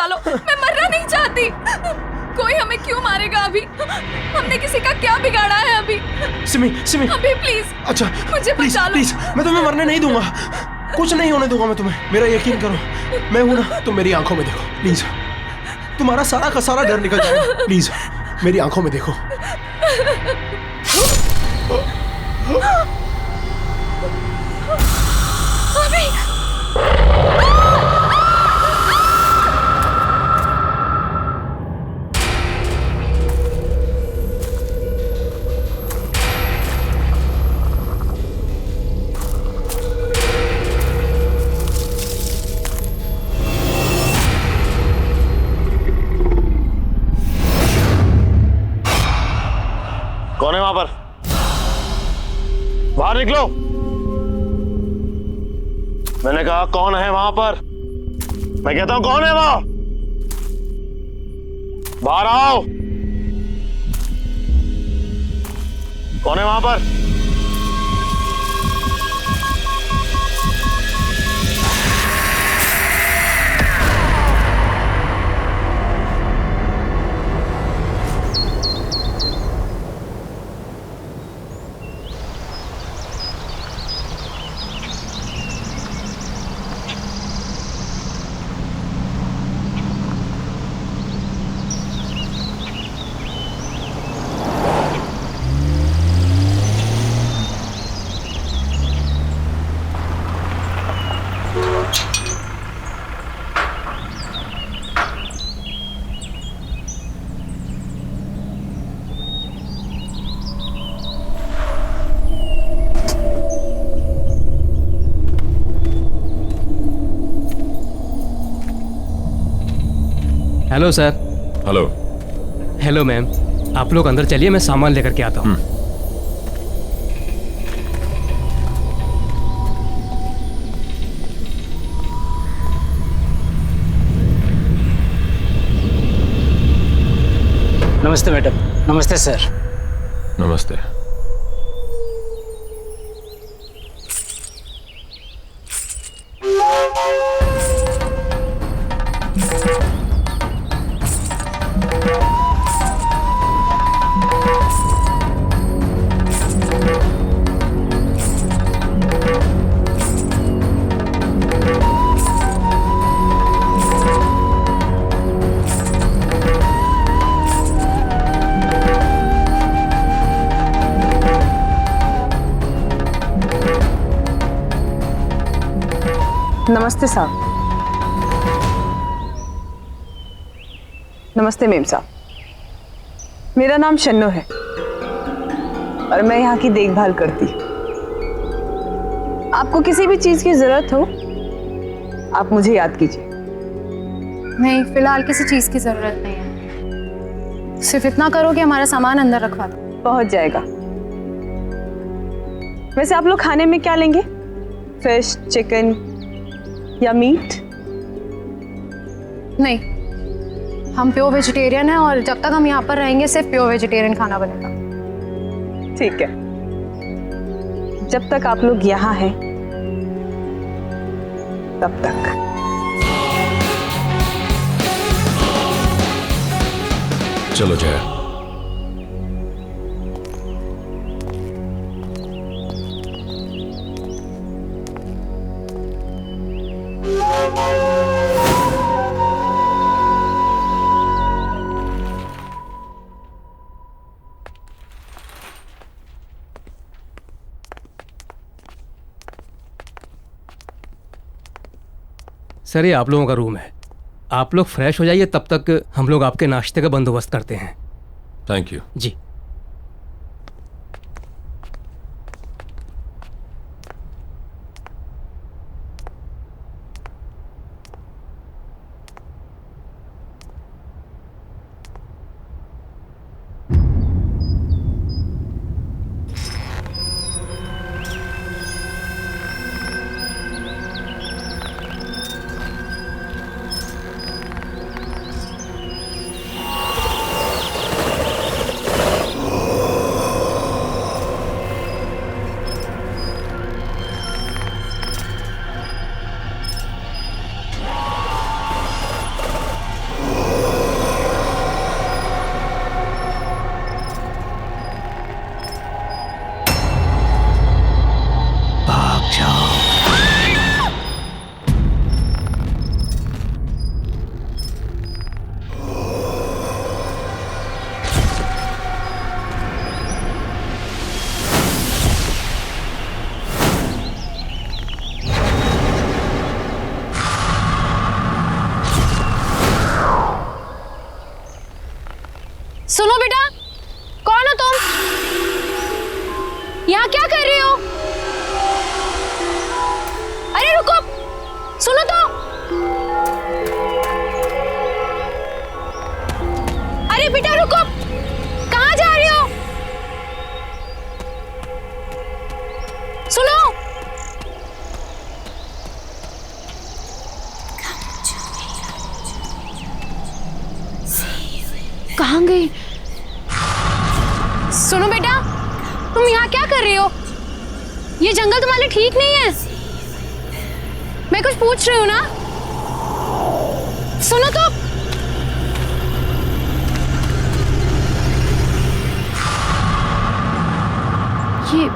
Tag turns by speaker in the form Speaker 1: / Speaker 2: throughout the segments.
Speaker 1: लो, मैं मरना नहीं चाहती। कोई हमें क्यों मारेगा अभी? हमने किसी का क्या बिगाड़ा है अभी?
Speaker 2: सिमी सिमी
Speaker 1: अभी प्लीज।
Speaker 2: अच्छा
Speaker 1: मुझे
Speaker 2: प्लीज
Speaker 1: बचा लो।
Speaker 2: प्लीज, मैं तुम्हें मरने नहीं दूंगा, कुछ नहीं होने दूंगा मैं तुम्हें, मेरा यकीन करो। मैं हूं ना, तुम मेरी आंखों में देखो प्लीज, तुम्हारा सारा का सारा डर निकल जाएगा। प्लीज मेरी आंखों में देखो।
Speaker 1: अभी
Speaker 3: कौन है वहां पर? बाहर निकलो। मैंने कहा कौन है वहां पर? मैं कहता हूं कौन है वहां? बाहर आओ। कौन है वहां पर?
Speaker 4: Hello sir.
Speaker 5: Hello.
Speaker 4: Hello ma'am, आप लोग अंदर चलिए, मैं सामान लेकर के आता हूँ।
Speaker 6: नमस्ते मैडम। नमस्ते सर।
Speaker 5: नमस्ते।
Speaker 7: नमस्ते साहब। नमस्ते मेम साहब, मेरा नाम शन्नो है और मैं यहाँ की देखभाल करती हूँ। आपको किसी भी चीज की जरूरत हो आप मुझे याद कीजिए।
Speaker 8: नहीं, फिलहाल किसी चीज की जरूरत नहीं है। सिर्फ इतना करो कि हमारा सामान अंदर रखवा दो।
Speaker 7: पहुंच जाएगा। वैसे आप लोग खाने में क्या लेंगे? फिश, चिकन या मीट?
Speaker 8: नहीं, हम प्योर वेजिटेरियन हैं और जब तक हम यहाँ पर रहेंगे सिर्फ प्योर वेजिटेरियन खाना बनेगा।
Speaker 7: ठीक है, जब तक आप लोग यहाँ हैं तब तक।
Speaker 5: चलो जया।
Speaker 4: सर ये आप लोगों का रूम है, आप लोग फ्रेश हो जाइए, तब तक हम लोग आपके नाश्ते का बंदोबस्त करते हैं।
Speaker 5: Thank you.
Speaker 4: जी।
Speaker 8: यहाँ क्या कर रहे हो? अरे रुको, सुनो तो। अरे बेटा रुको, कहाँ जा रहे हो? सुनो। कहाँ गई? सुनो बेटा, तुम यहाँ क्या कर रही हो? ये जंगल तुम्हारे लिए ठीक नहीं है। मैं कुछ पूछ रही हूँ ना, सुनो तो। ये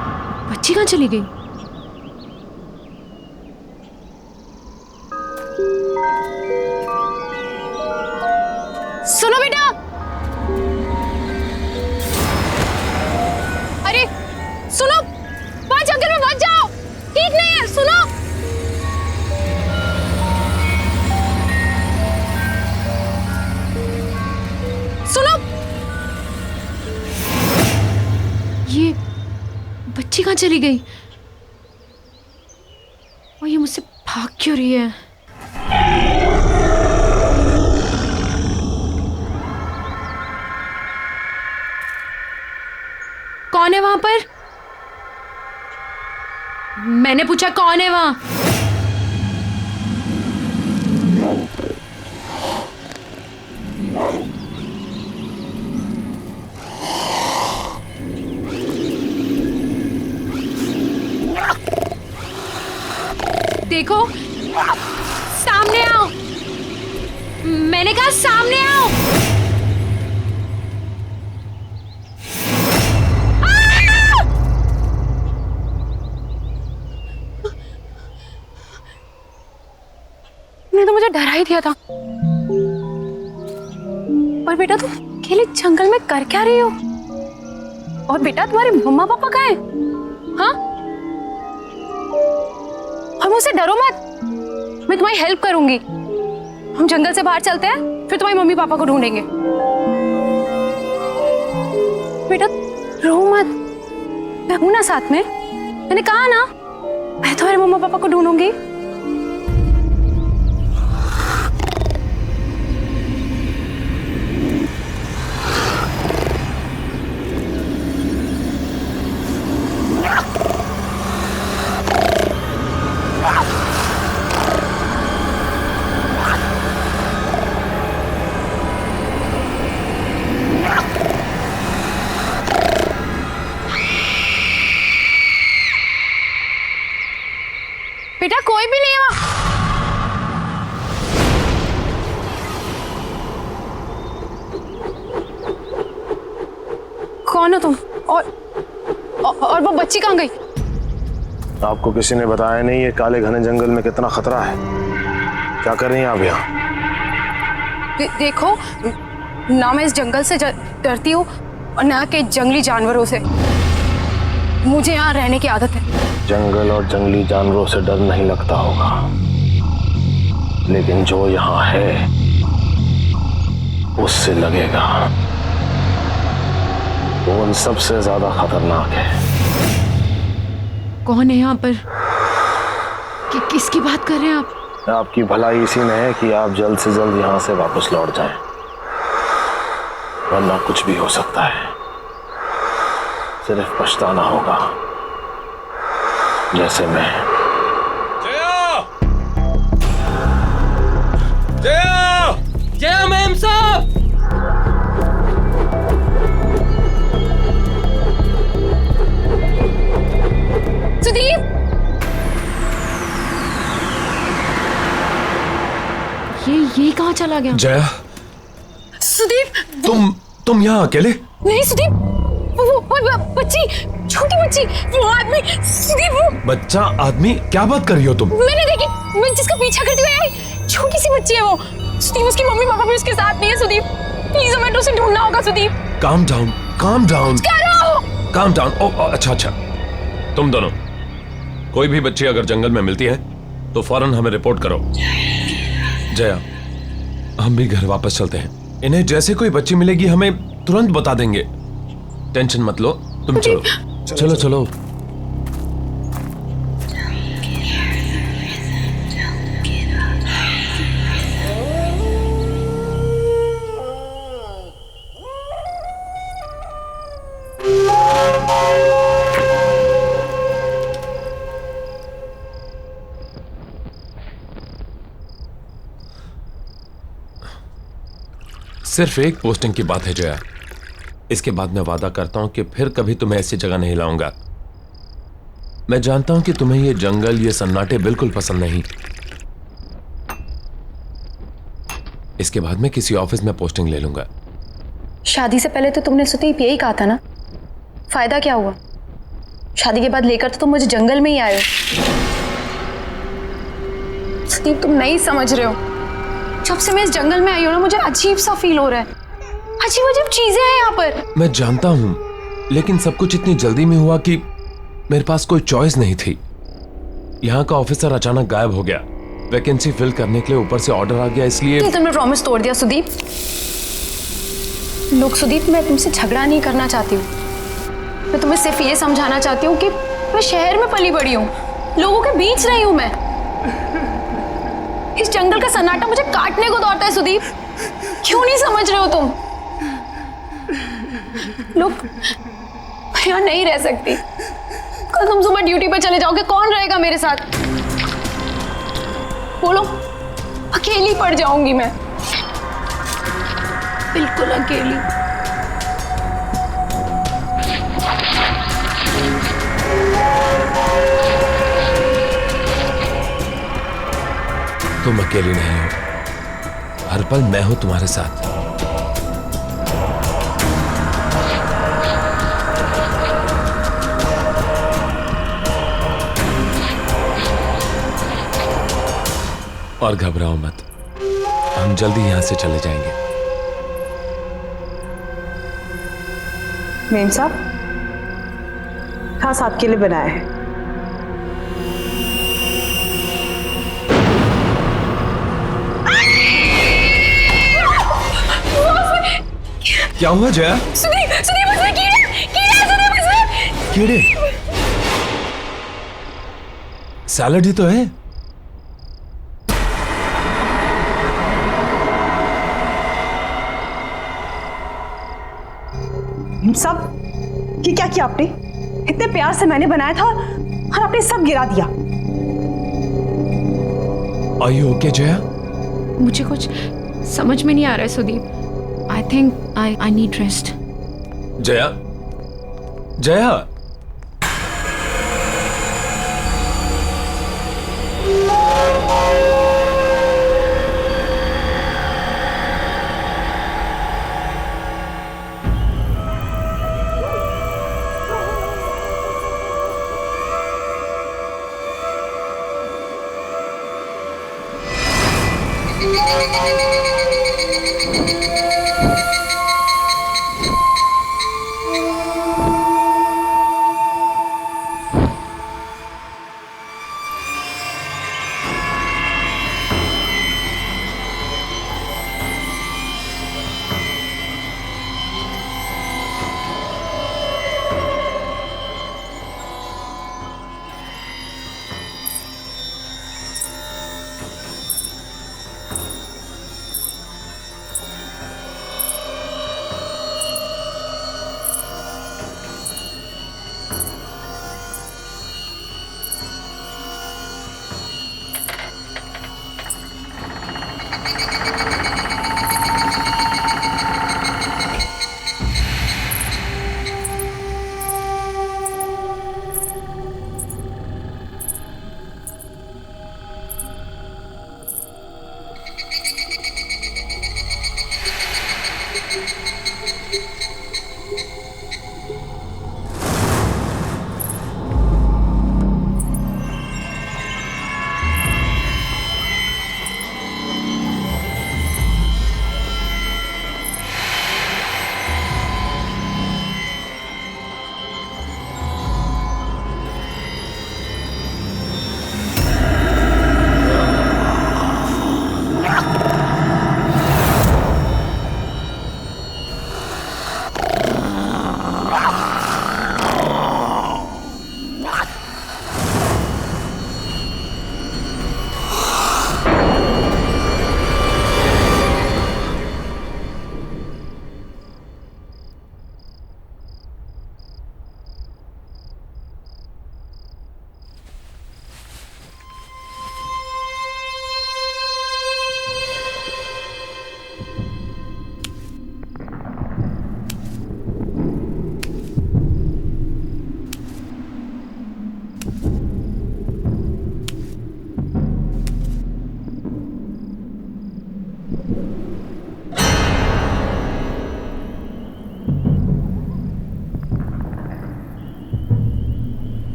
Speaker 8: बच्ची कहाँ चली गई? सुनो बेटा। अरे सुनो, वहां जंगल में मत जाओ, ठीक नहीं है। सुनो। सुनो। ये बच्ची कहाँ चली गई? और ये मुझसे भाग क्यों रही है? कौन है वहां पर? मैंने पूछा कौन है वहां? देखो, सामने आओ। मैंने कहा सामने आओ। तो मुझे डरा ही दिया था। और बेटा तुम अकेले जंगल में कर क्या रही हो? और बेटा तुम्हारे मम्मा पापा कहाँ हैं? हाँ? और मुझसे डरो मत, मैं तुम्हारी हेल्प करूंगी। हम जंगल से बाहर चलते हैं, फिर तुम्हारे मम्मी पापा को ढूंढेंगे। बेटा रो मत, मैं हूं ना साथ में। मैंने कहा ना, मैं तुम्हारे मम्मा पापा को ढूंढूंगी। बेटा कोई भी नहीं है वहां। कौन हो तुम? और वो बच्ची कहाँ गई?
Speaker 3: आपको किसी ने बताया नहीं ये काले घने जंगल में कितना खतरा है? क्या कर रही हैं आप यहाँ?
Speaker 8: देखो ना, मैं इस जंगल से डरती हूँ और ना के जंगली जानवरों से। मुझे यहाँ रहने की आदत है।
Speaker 3: जंगल और जंगली जानवरों से डर नहीं लगता होगा, लेकिन जो यहाँ है उससे लगेगा। वो उन सबसे ज्यादा खतरनाक है।
Speaker 8: कौन है यहाँ पर? किसकी बात कर रहे हैं आप?
Speaker 3: आपकी भलाई इसी में है कि आप जल्द से जल्द यहाँ से वापस लौट जाएं, वरना कुछ भी हो सकता है। सिर्फ पछताना होगा, जैसे मैं।
Speaker 5: जया! जया! जया मैम साहब!
Speaker 8: सुदीप! ये कहाँ चला गया?
Speaker 5: जया,
Speaker 8: सुदीप!
Speaker 5: तुम यहाँ अकेले?
Speaker 8: नहीं सुदीप, वो बच्ची, छोटी बच्ची, वो आदमी, सुदीप वो
Speaker 5: बच्चा आदमी? क्या बात कर रही हो तुम?
Speaker 8: मैंने देखी, मैं जिसका पीछा करती हुई आई, छोटी सी बच्ची है वो। सुदीप उसकी मम्मी पापा भी उसके साथ नहीं है। सुदीप प्लीज हमें उसे ढूंढना होगा। Sudeep
Speaker 5: calm down, calm down,
Speaker 8: क्या रहा हो?
Speaker 5: Calm down. अच्छा अच्छा, तुम दोनों कोई भी बच्ची अगर जंगल में मिलती है तो फौरन हमें रिपोर्ट करो। जया, हम भी घर वापस चलते हैं। इन्हें जैसे कोई बच्ची मिलेगी हमें तुरंत बता देंगे। टेंशन मत लो, तुम चलो चलो चलो। सिर्फ एक पोस्टिंग की बात है जया। इसके बाद मैं वादा करता हूं कि फिर कभी तुम्हें ऐसी जगह नहीं लाऊंगा। मैं जानता हूं कि तुम्हें ये जंगल, ये सन्नाटे बिल्कुल पसंद नहीं। इसके बाद मैं किसी ऑफिस में पोस्टिंग ले लूंगा।
Speaker 8: शादी से पहले तो तुमने सुदीप यही कहा था ना, फायदा क्या हुआ? शादी के बाद लेकर तो तुम मुझे जंगल में ही आए हो। सुदीप तुम नहीं समझ रहे हो, जब से मैं इस जंगल में आई हूं ना, मुझे अजीब सा फील हो रहा है। अजीब अजीब चीजें हैं यहाँ पर।
Speaker 5: मैं जानता हूं, लेकिन सब कुछ इतनी जल्दी में हुआ कि मेरे पास कोई चॉइस नहीं थी। यहाँ का ऑफिसर अचानक गायब हो गया। वैकेंसी फिल करने के लिए ऊपर से ऑर्डर आ गया, इसलिए
Speaker 8: तुमने प्रॉमिस तोड़ दिया सुदीप। लोग सुदीप, मैं तुमसे झगड़ा नहीं करना चाहती हूँ। मैं तुम्हें सिर्फ ये समझाना चाहती हूँ कि मैं शहर में पली बड़ी हूँ, लोगों के बीच रही हूँ मैं। इस जंगल का सन्नाटा मुझे काटने को दौड़ता है सुदीप। क्यों नहीं समझ रहे हो तुम? लोग, मैं यहाँ नहीं रह सकती। कल तुम सुबह ड्यूटी पे चले जाओगे, कौन रहेगा मेरे साथ? बोलो, अकेली पड़ जाऊंगी मैं, बिल्कुल अकेली।
Speaker 5: तुम अकेली नहीं हो, हर पल मैं हूं तुम्हारे साथ। और घबराओ मत, हम जल्दी यहां से चले जाएंगे।
Speaker 7: मेम साहब, खास आपके लिए बनाया है।
Speaker 5: क्या हुआ जया?
Speaker 8: सुदीप, सुदीप उसमें कीड़े, कीड़े सुदीप उसमें।
Speaker 5: कीड़े? सैलड ही तो है।
Speaker 7: सब ये क्या किया आपने? इतने प्यार से मैंने बनाया था और आपने सब गिरा दिया।
Speaker 5: Are you okay, Jaya?
Speaker 8: मुझे कुछ समझ में नहीं आ रहा है Sudeep. I think I need rest.
Speaker 5: Jaya, Jaya,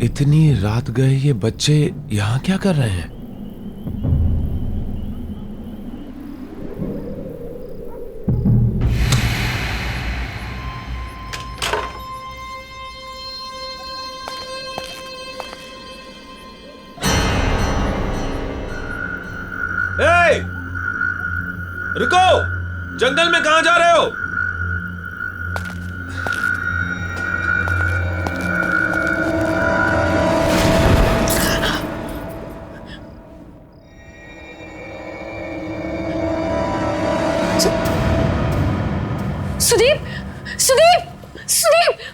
Speaker 5: इतनी रात गए ये बच्चे यहां क्या कर रहे हैं? ए! रुको! जंगल में कहां जा रहे हो?
Speaker 8: सुदीप, सुदीप, सुदीप!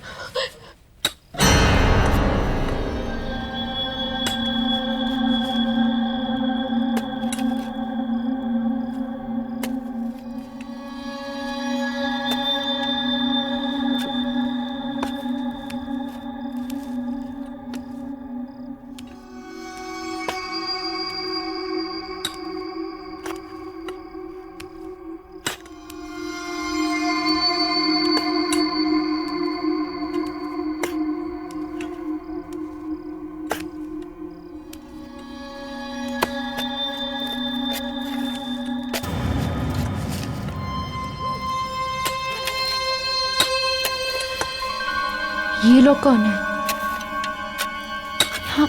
Speaker 1: ये लोग कौन है? हाँ,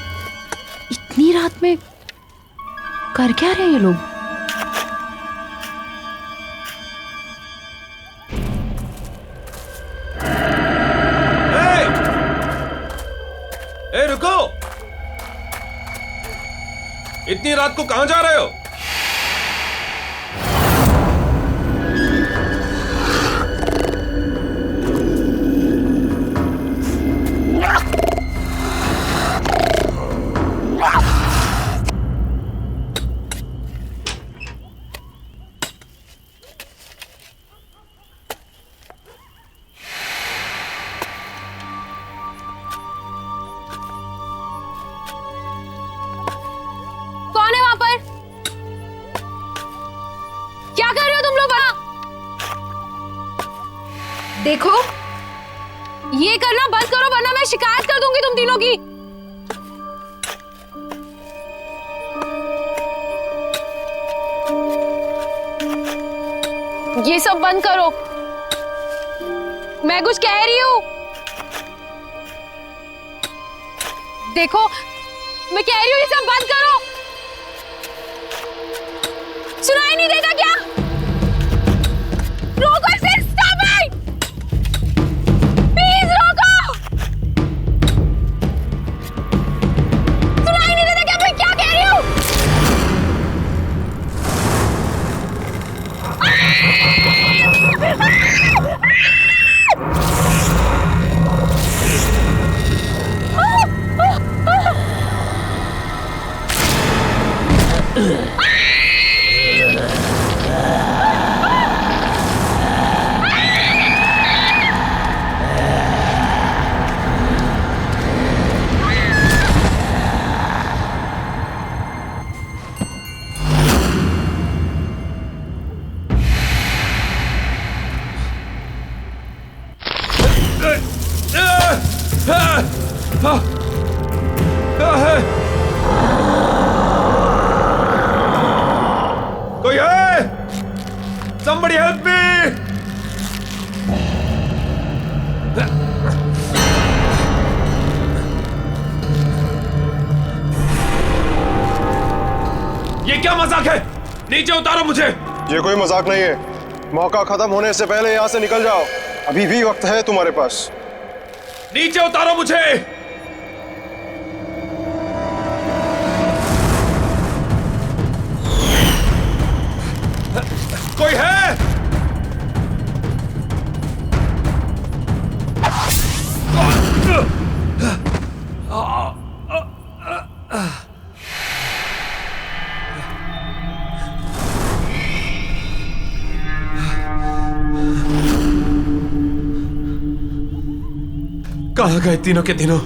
Speaker 1: इतनी रात में कर क्या रहे हैं ये लोग?
Speaker 5: ए रुको! इतनी रात को कहां जा रहे हो?
Speaker 8: कौन है वहां पर? क्या कर रहे हो तुम लोग वहां? देखो, ये करना बंद करो वरना मैं शिकायत कर दूंगी तुम तीनों की। ये सब बंद करो, मैं कुछ कह रही हूं। देखो, मैं कह रही हूं ये सब बंद करो। सुनाई नहीं देता क्या? रोको इसे, स्टॉप इट! प्लीज रोको! सुनाई नहीं देता क्या मैं क्या कह रही हूं?
Speaker 5: कोई है? Somebody help me! ये क्या मजाक है? नीचे उतारो मुझे।
Speaker 9: ये कोई मजाक नहीं है। मौका खत्म होने से पहले यहाँ से निकल जाओ। अभी भी वक्त है तुम्हारे पास।
Speaker 5: नीचे उतारो मुझे। कोई है? कहां गए तीनों के तीनों?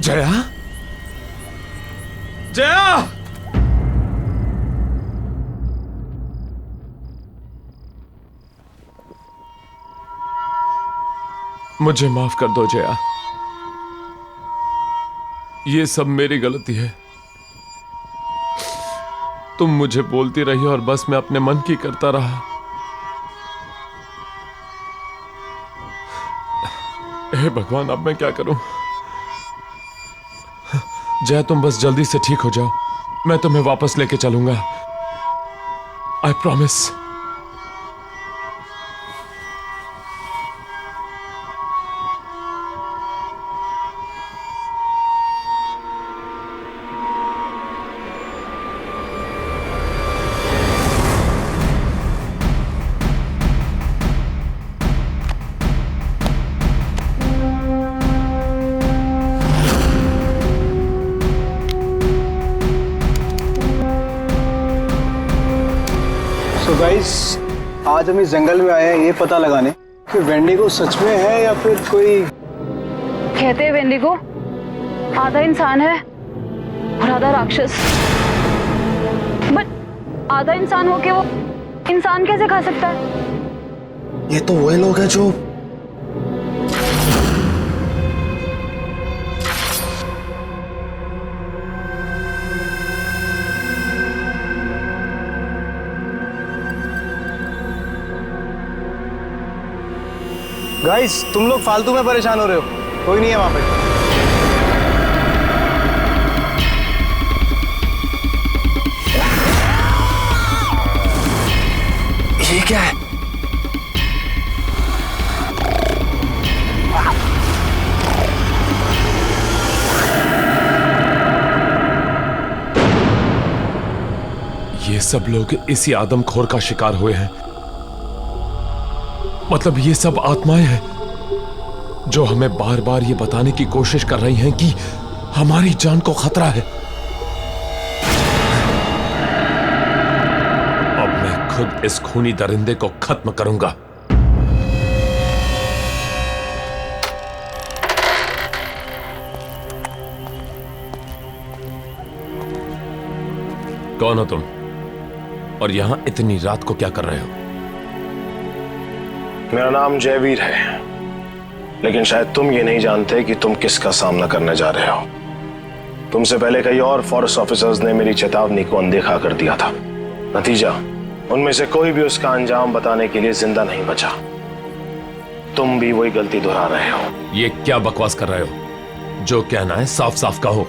Speaker 5: जया, जया, मुझे माफ कर दो जया, ये सब मेरी गलती है। तुम मुझे बोलती रही और बस मैं अपने मन की करता रहा। हे भगवान, अब मैं क्या करूं? जया, तुम बस जल्दी से ठीक हो जाओ, मैं तुम्हें वापस लेके चलूंगा। I promise.
Speaker 10: गाइस, आज हम इस जंगल में आए हैं ये पता लगाने कि वेंडिगो सच में है या फिर कोई।
Speaker 7: कहते हैं वेंडिगो आधा इंसान है और आधा राक्षस, बट आधा इंसान होके वो इंसान कैसे खा सकता है?
Speaker 3: ये तो वही लोग हैं जो
Speaker 10: गाइस, तुम लोग फालतू में परेशान हो रहे हो, कोई नहीं है वहां पे।
Speaker 3: ये क्या है?
Speaker 5: ये सब लोग इसी आदमखोर का शिकार हुए हैं। मतलब ये सब आत्माएं हैं जो हमें बार बार ये बताने की कोशिश कर रही हैं कि हमारी जान को खतरा है। अब मैं खुद इस खूनी दरिंदे को खत्म करूंगा। कौन हो तुम और यहां इतनी रात को क्या कर रहे हो?
Speaker 3: मेरा नाम जयवीर है, लेकिन शायद तुम ये नहीं जानते कि तुम किसका सामना करने जा रहे हो। तुमसे पहले कई और फॉरेस्ट ऑफिसर्स ने मेरी चेतावनी को अनदेखा कर दिया था। नतीजा, उनमें से कोई भी उसका अंजाम बताने के लिए जिंदा नहीं बचा। तुम भी वही गलती दोहरा रहे हो।
Speaker 5: ये क्या बकवास कर रहे हो? जो कहना है साफ साफ कहो।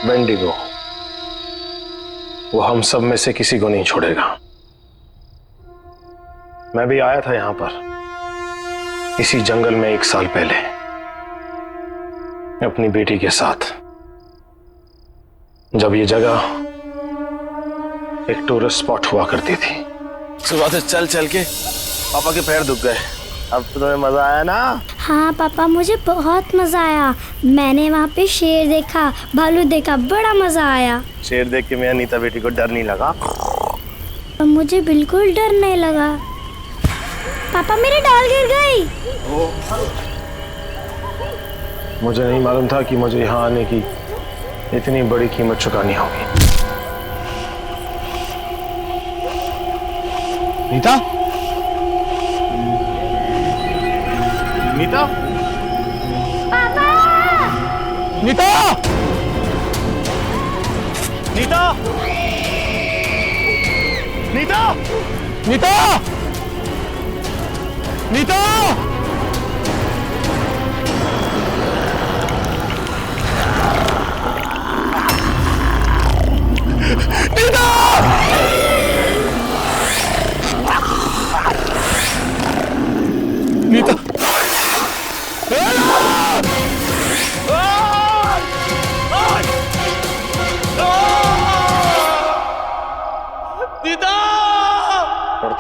Speaker 3: वेंडिगो, वो हम सब में से किसी को नहीं छोड़ेगा। मैं भी आया था यहां पर इसी जंगल में 1 साल पहले अपनी बेटी के साथ, जब ये जगह एक टूरिस्ट स्पॉट हुआ करती थी। सुबह से चल चल के पापा के पैर दुख गए। अब तो तुम्हें मजा आया ना?
Speaker 11: हाँ पापा, मुझे बहुत मजा आया। मैंने वहाँ पे शेर देखा, भालू देखा, बड़ा मजा आया।
Speaker 3: शेर देख के मेरा नीता बेटी को डर नहीं लगा?
Speaker 11: मुझे बिल्कुल डर नहीं लगा। पापा, मेरी डाल गिर गई।
Speaker 3: मुझे नहीं मालूम था कि मुझे यहाँ आने की इतनी बड़ी कीमत चुकानी होगी। नीता? नीता?
Speaker 11: पापा!
Speaker 3: नीता! नीता! नीता! नीता! नीता! नीता! और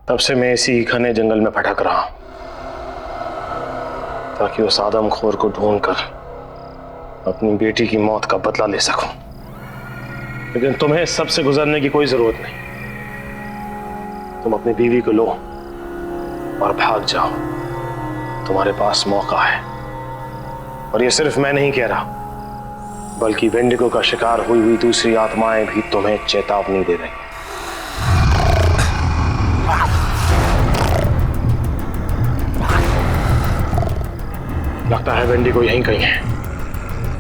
Speaker 3: तब से मैं इसी घने जंगल में भटक रहा हूं, ताकि उस आदमखोर को ढूंढकर अपनी बेटी की मौत का बदला ले सकूं। लेकिन तुम्हें सबसे गुजरने की कोई जरूरत नहीं। तुम अपनी बीवी को लो और भाग जाओ। तुम्हारे पास मौका है। और ये सिर्फ मैं नहीं कह रहा, बल्कि वेंडिगो का शिकार हुई हुई दूसरी आत्माएं भी तुम्हें चेतावनी दे रही हैं। लगता है वेंडिगो यहीं कहीं है।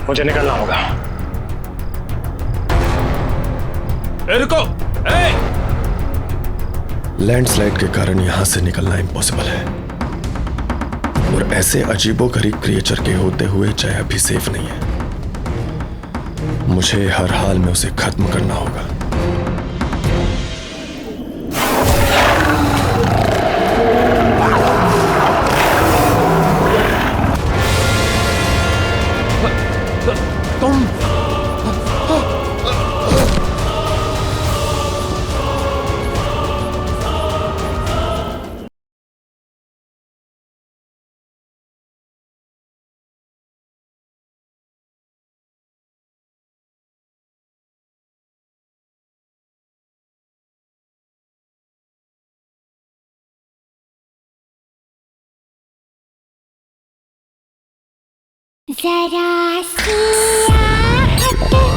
Speaker 3: मुझे निकलना होगा।
Speaker 5: रुको!
Speaker 2: लैंडस्लाइड के कारण यहां से निकलना इम्पॉसिबल है, और ऐसे अजीबोगरीब क्रिएचर के होते हुए जया भी सेफ नहीं है। मुझे हर हाल में उसे खत्म करना होगा। तुम
Speaker 11: जरा सी आहट होती है।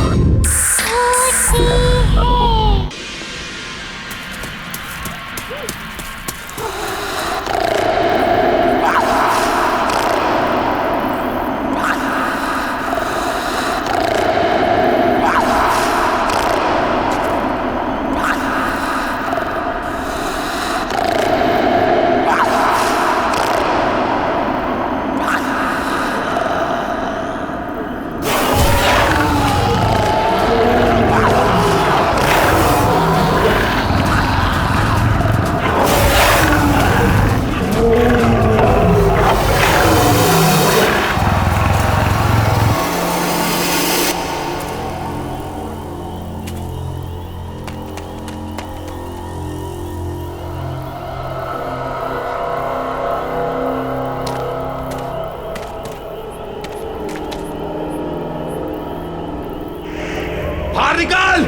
Speaker 5: बाहर निकाल!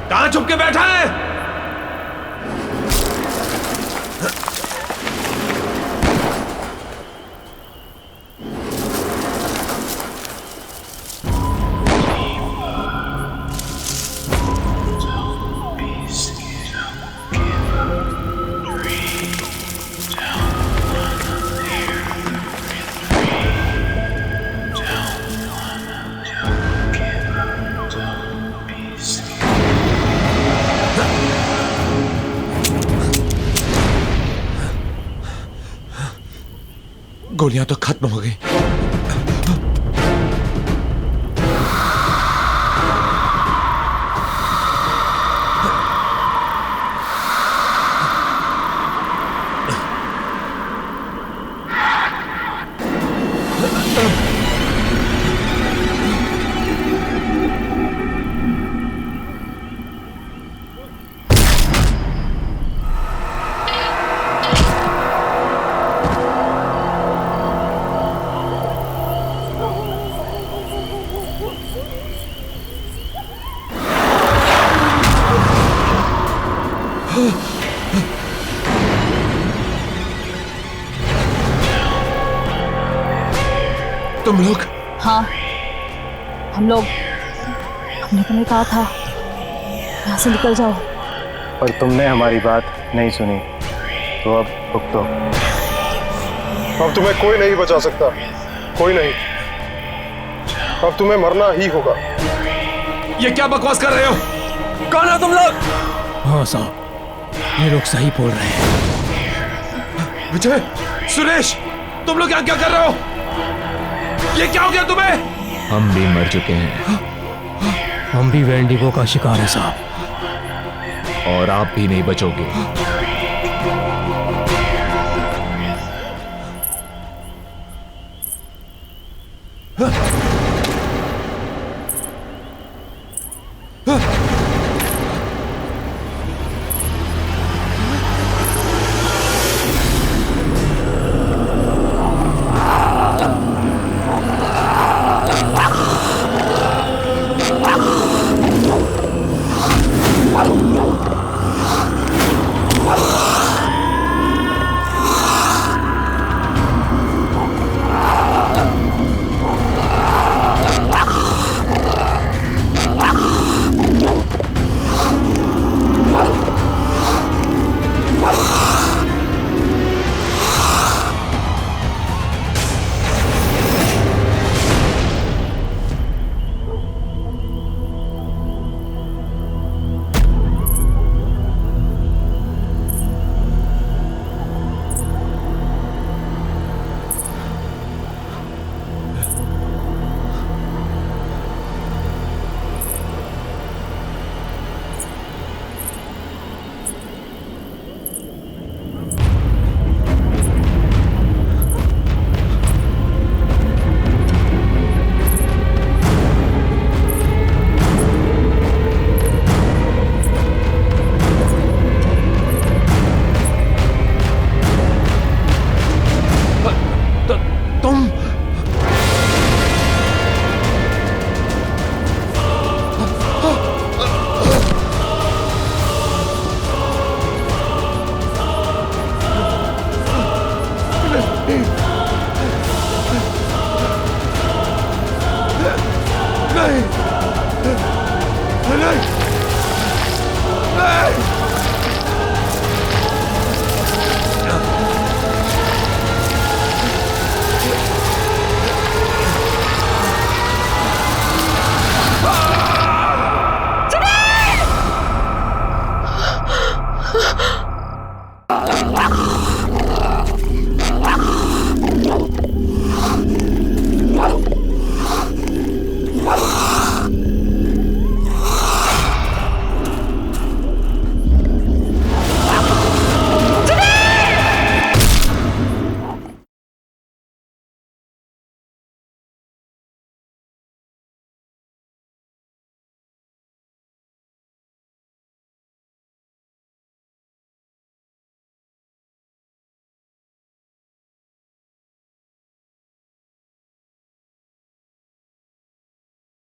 Speaker 5: कहां छुप के बैठा है? गोलियां तो खत्म हो गई। तुम लोग?
Speaker 7: हाँ, हम लोग। हमने तुम्हें कहा था यहाँ से निकल जाओ,
Speaker 10: पर तुमने हमारी बात नहीं सुनी, तो अब भुगतो।
Speaker 9: अब तुम्हें कोई नहीं बचा सकता, कोई नहीं। अब तुम्हें मरना ही होगा।
Speaker 5: ये क्या बकवास कर रहे हो? कौन हो तुम लोग?
Speaker 4: हाँ साहब, ये लोग सही बोल रहे हैं।
Speaker 5: विजय, सुरेश, तुम लोग यहाँ क्या कर रहे हो? ये क्या हो गया तुम्हें?
Speaker 12: हम भी मर चुके हैं।
Speaker 4: हम भी वेंडिगो का शिकार है साहब।
Speaker 12: और आप भी नहीं बचोगे।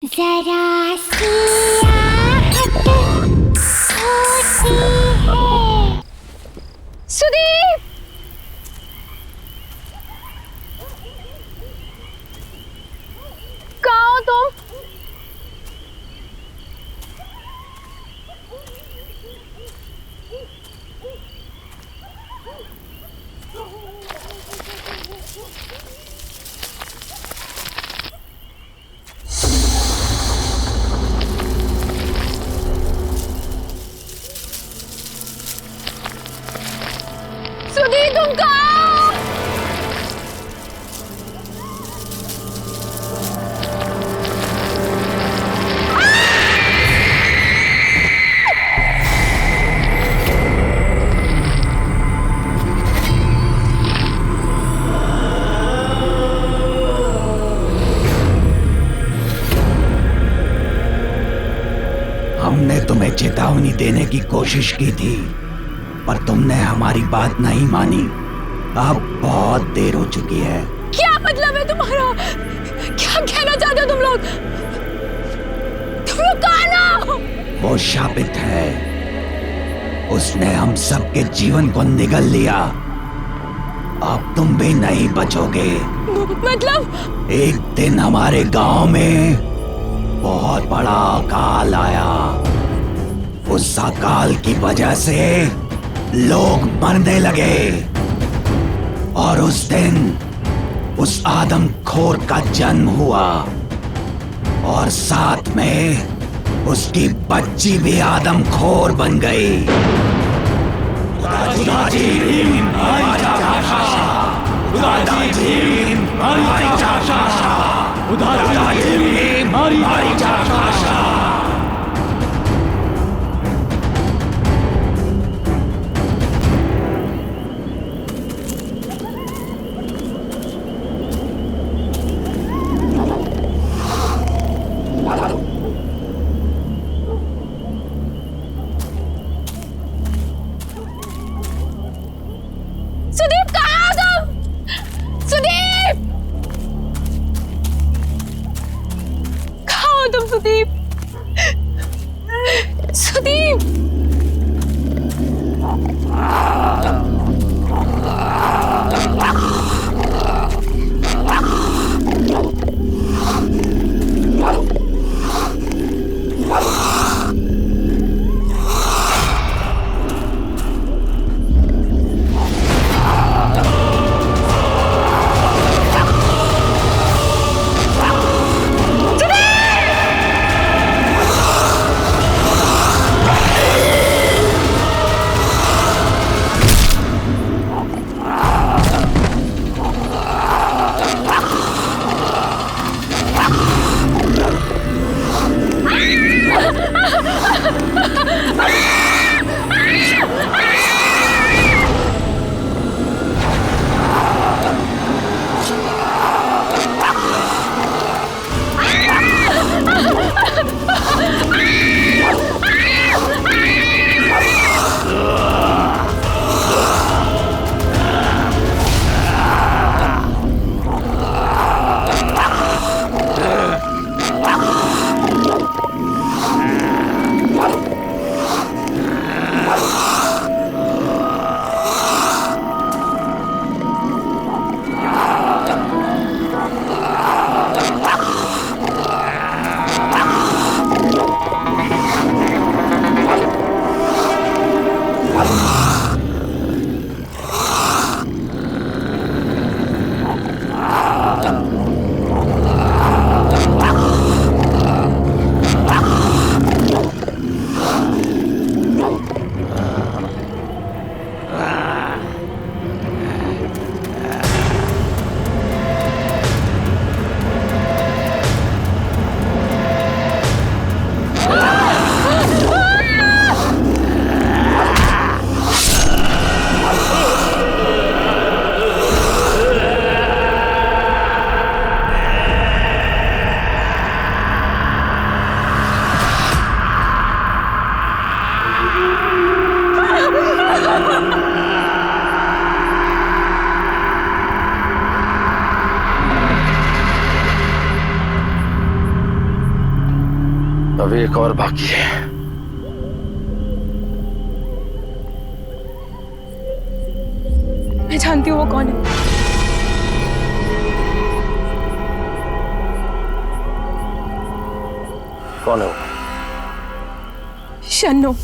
Speaker 11: जरा सी आहट होती है।
Speaker 8: सुदीप! कहाँ हो तुम? सुदीप तुम कहाँ हो?
Speaker 13: हमने तुम्हें चेतावनी देने की कोशिश की थी, पर तुमने हमारी बात नहीं मानी। अब बहुत देर हो चुकी है।
Speaker 8: क्या मतलब है तुम्हारा? क्या कहना चाहते हो तुम लोग? तुम लोग कहाँ हो?
Speaker 13: वो शापित है, उसने हम सबके जीवन को निगल लिया। अब तुम भी नहीं बचोगे।
Speaker 8: मतलब?
Speaker 13: एक दिन हमारे गांव में बहुत बड़ा अकाल आया। उस अकाल की वजह से लोग मरने लगे, और उस दिन उस आदमखोर का जन्म हुआ, और साथ में उसकी बच्ची भी आदमखोर बन गई।
Speaker 8: सुदीप कहाँ हो तुम? सुदीप! कहाँ हो तुम सुदीप?
Speaker 3: एक और बाकी है।
Speaker 1: मैं जानती हूँ वो कौन है।
Speaker 3: कौन है वो?
Speaker 1: शन्नो।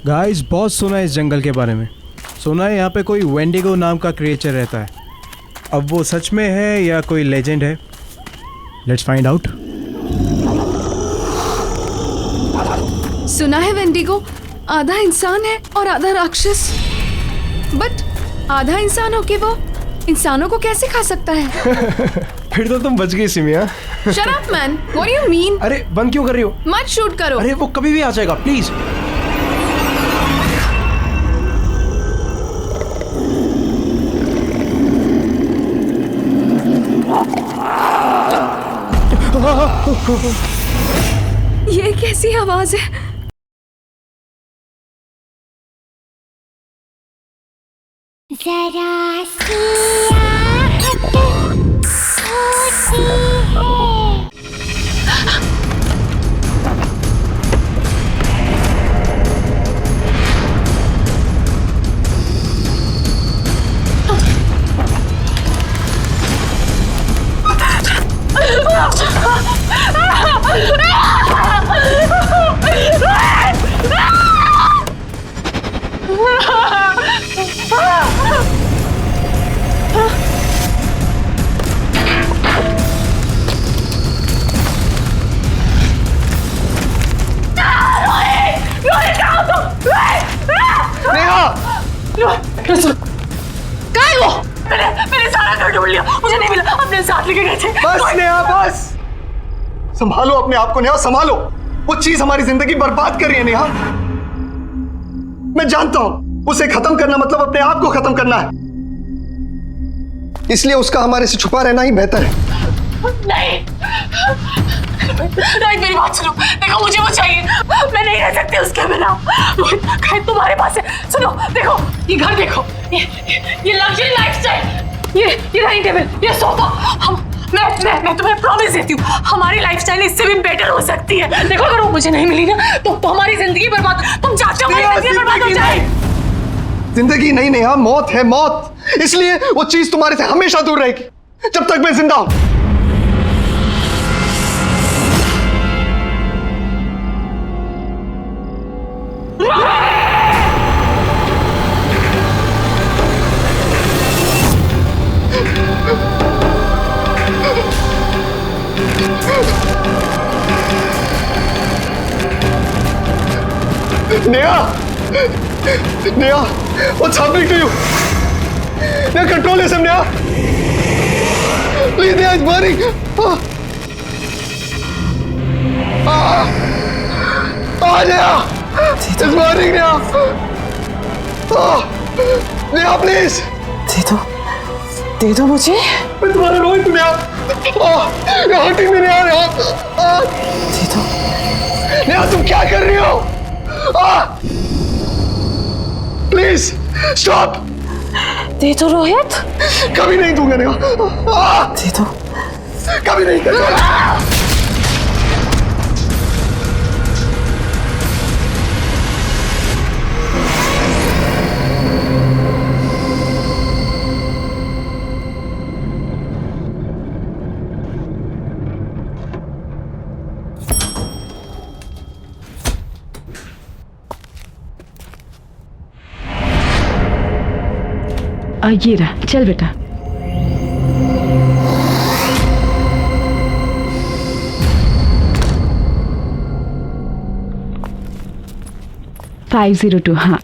Speaker 10: गाइस बहुत सुना है इस जंगल के बारे में। सुना है यहाँ पे कोई वेंडिगो नाम का क्रिएचर रहता है। अब वो सच में है या कोई लेजेंड है? Let's find out.
Speaker 1: सुना है वेंडिगो आधा इंसान है और आधा राक्षस। बट आधा इंसान होके वो इंसानों को कैसे खा सकता है?
Speaker 2: फिर तो तुम बच गई सिमिया।
Speaker 1: Shut up man, what do you mean?
Speaker 2: अरे बंद क्यों कर रही हो?
Speaker 1: मत शूट करो।
Speaker 2: अरे वो कभी भी आ जाएगा, प्लीज।
Speaker 1: ये कैसी आवाज है?
Speaker 11: जरा सी आहट होती है।
Speaker 7: मैंने सारा घर ढूंढ लिया, मुझे नहीं मिला। अपने साथ लेके गए थे।
Speaker 9: बस नेहा बस, संभालो अपने आप को नेहा, संभालो। वो चीज हमारी जिंदगी बर्बाद कर रही है नेहा। मैं जानता हूं उसे खत्म करना मतलब अपने आप को खत्म करना है, इसलिए उसका हमारे से छुपा रहना ही बेहतर है।
Speaker 7: नहीं राइट, मेरी बात सुनो। देखो मुझे वो चाहिए, मैं नहीं रह सकती उसके बिना। रोहित तुम्हारे पास है। सुनो देखो, ये घर देखो, ये लग्जरी लाइफस्टाइल, ये डाइनिंग टेबल, ये सोफा। मैं तुम्हें प्रॉमिस देती हूँ हमारी लाइफस्टाइल इससे भी बेटर हो सकती है। देखो अगर वो मुझे नहीं मिली ना तो हमारी जिंदगी बर्बाद, तुम चाहते हो हमारी जिंदगी बर्बाद हो जाए।
Speaker 9: जिंदगी नहीं नेहा, मौत है मौत। इसलिए वो चीज तुम्हारे से हमेशा दूर रहेगी जब तक मैं जिंदा हूं। Neha, Neha, what's happening to you? Neha, control yourself, Neha. Please, Neha, it's burning. Neha, it's burning, Neha. Neha, please.
Speaker 7: दे दो मुझे.
Speaker 9: मैं तुम्हारा रोहित हूँ, Neha. You're hurting me, Neha.
Speaker 7: दे दो.
Speaker 9: नेहा, तुम क्या कर रही हो? Please stop.
Speaker 7: दे दो रोहित.
Speaker 9: कभी नहीं दूंगा नेहा.
Speaker 7: दे दो.
Speaker 9: कभी नहीं दूंगा.
Speaker 7: ये रहा, चल बेटा. $502. हाँ.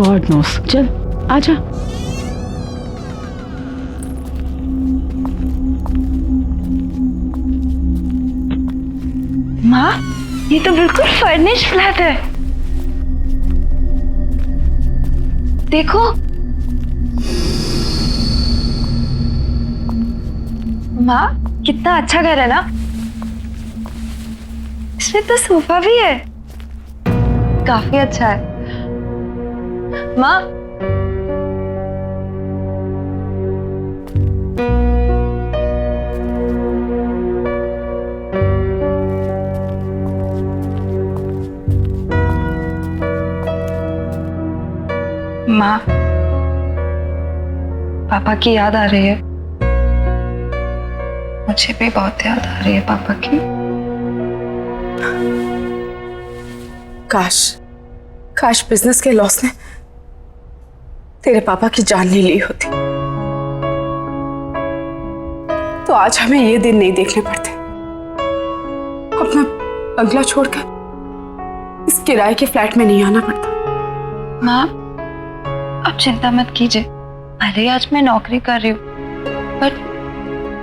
Speaker 7: God knows. चल आजा.
Speaker 8: माँ, ये तो बिल्कुल फर्निश्ड फ्लैट है. देखो. माँ, कितना अच्छा घर है ना. इसमें तो सोफा भी है. काफी अच्छा है. माँ, माँ, पापा की याद आ रही है. मुझे भी बहुत याद आ रही है पापा की.
Speaker 7: काश बिजनेस के लॉस ने तेरे पापा की जान नहीं ली होती, तो आज हमें ये दिन नहीं देखने पड़ते. अपना बंगला छोड़कर इस किराए के फ्लैट में नहीं आना पड़ता.
Speaker 8: माँ, अब चिंता मत कीजिए. भले ही आज मैं नौकरी कर रही हूँ, पर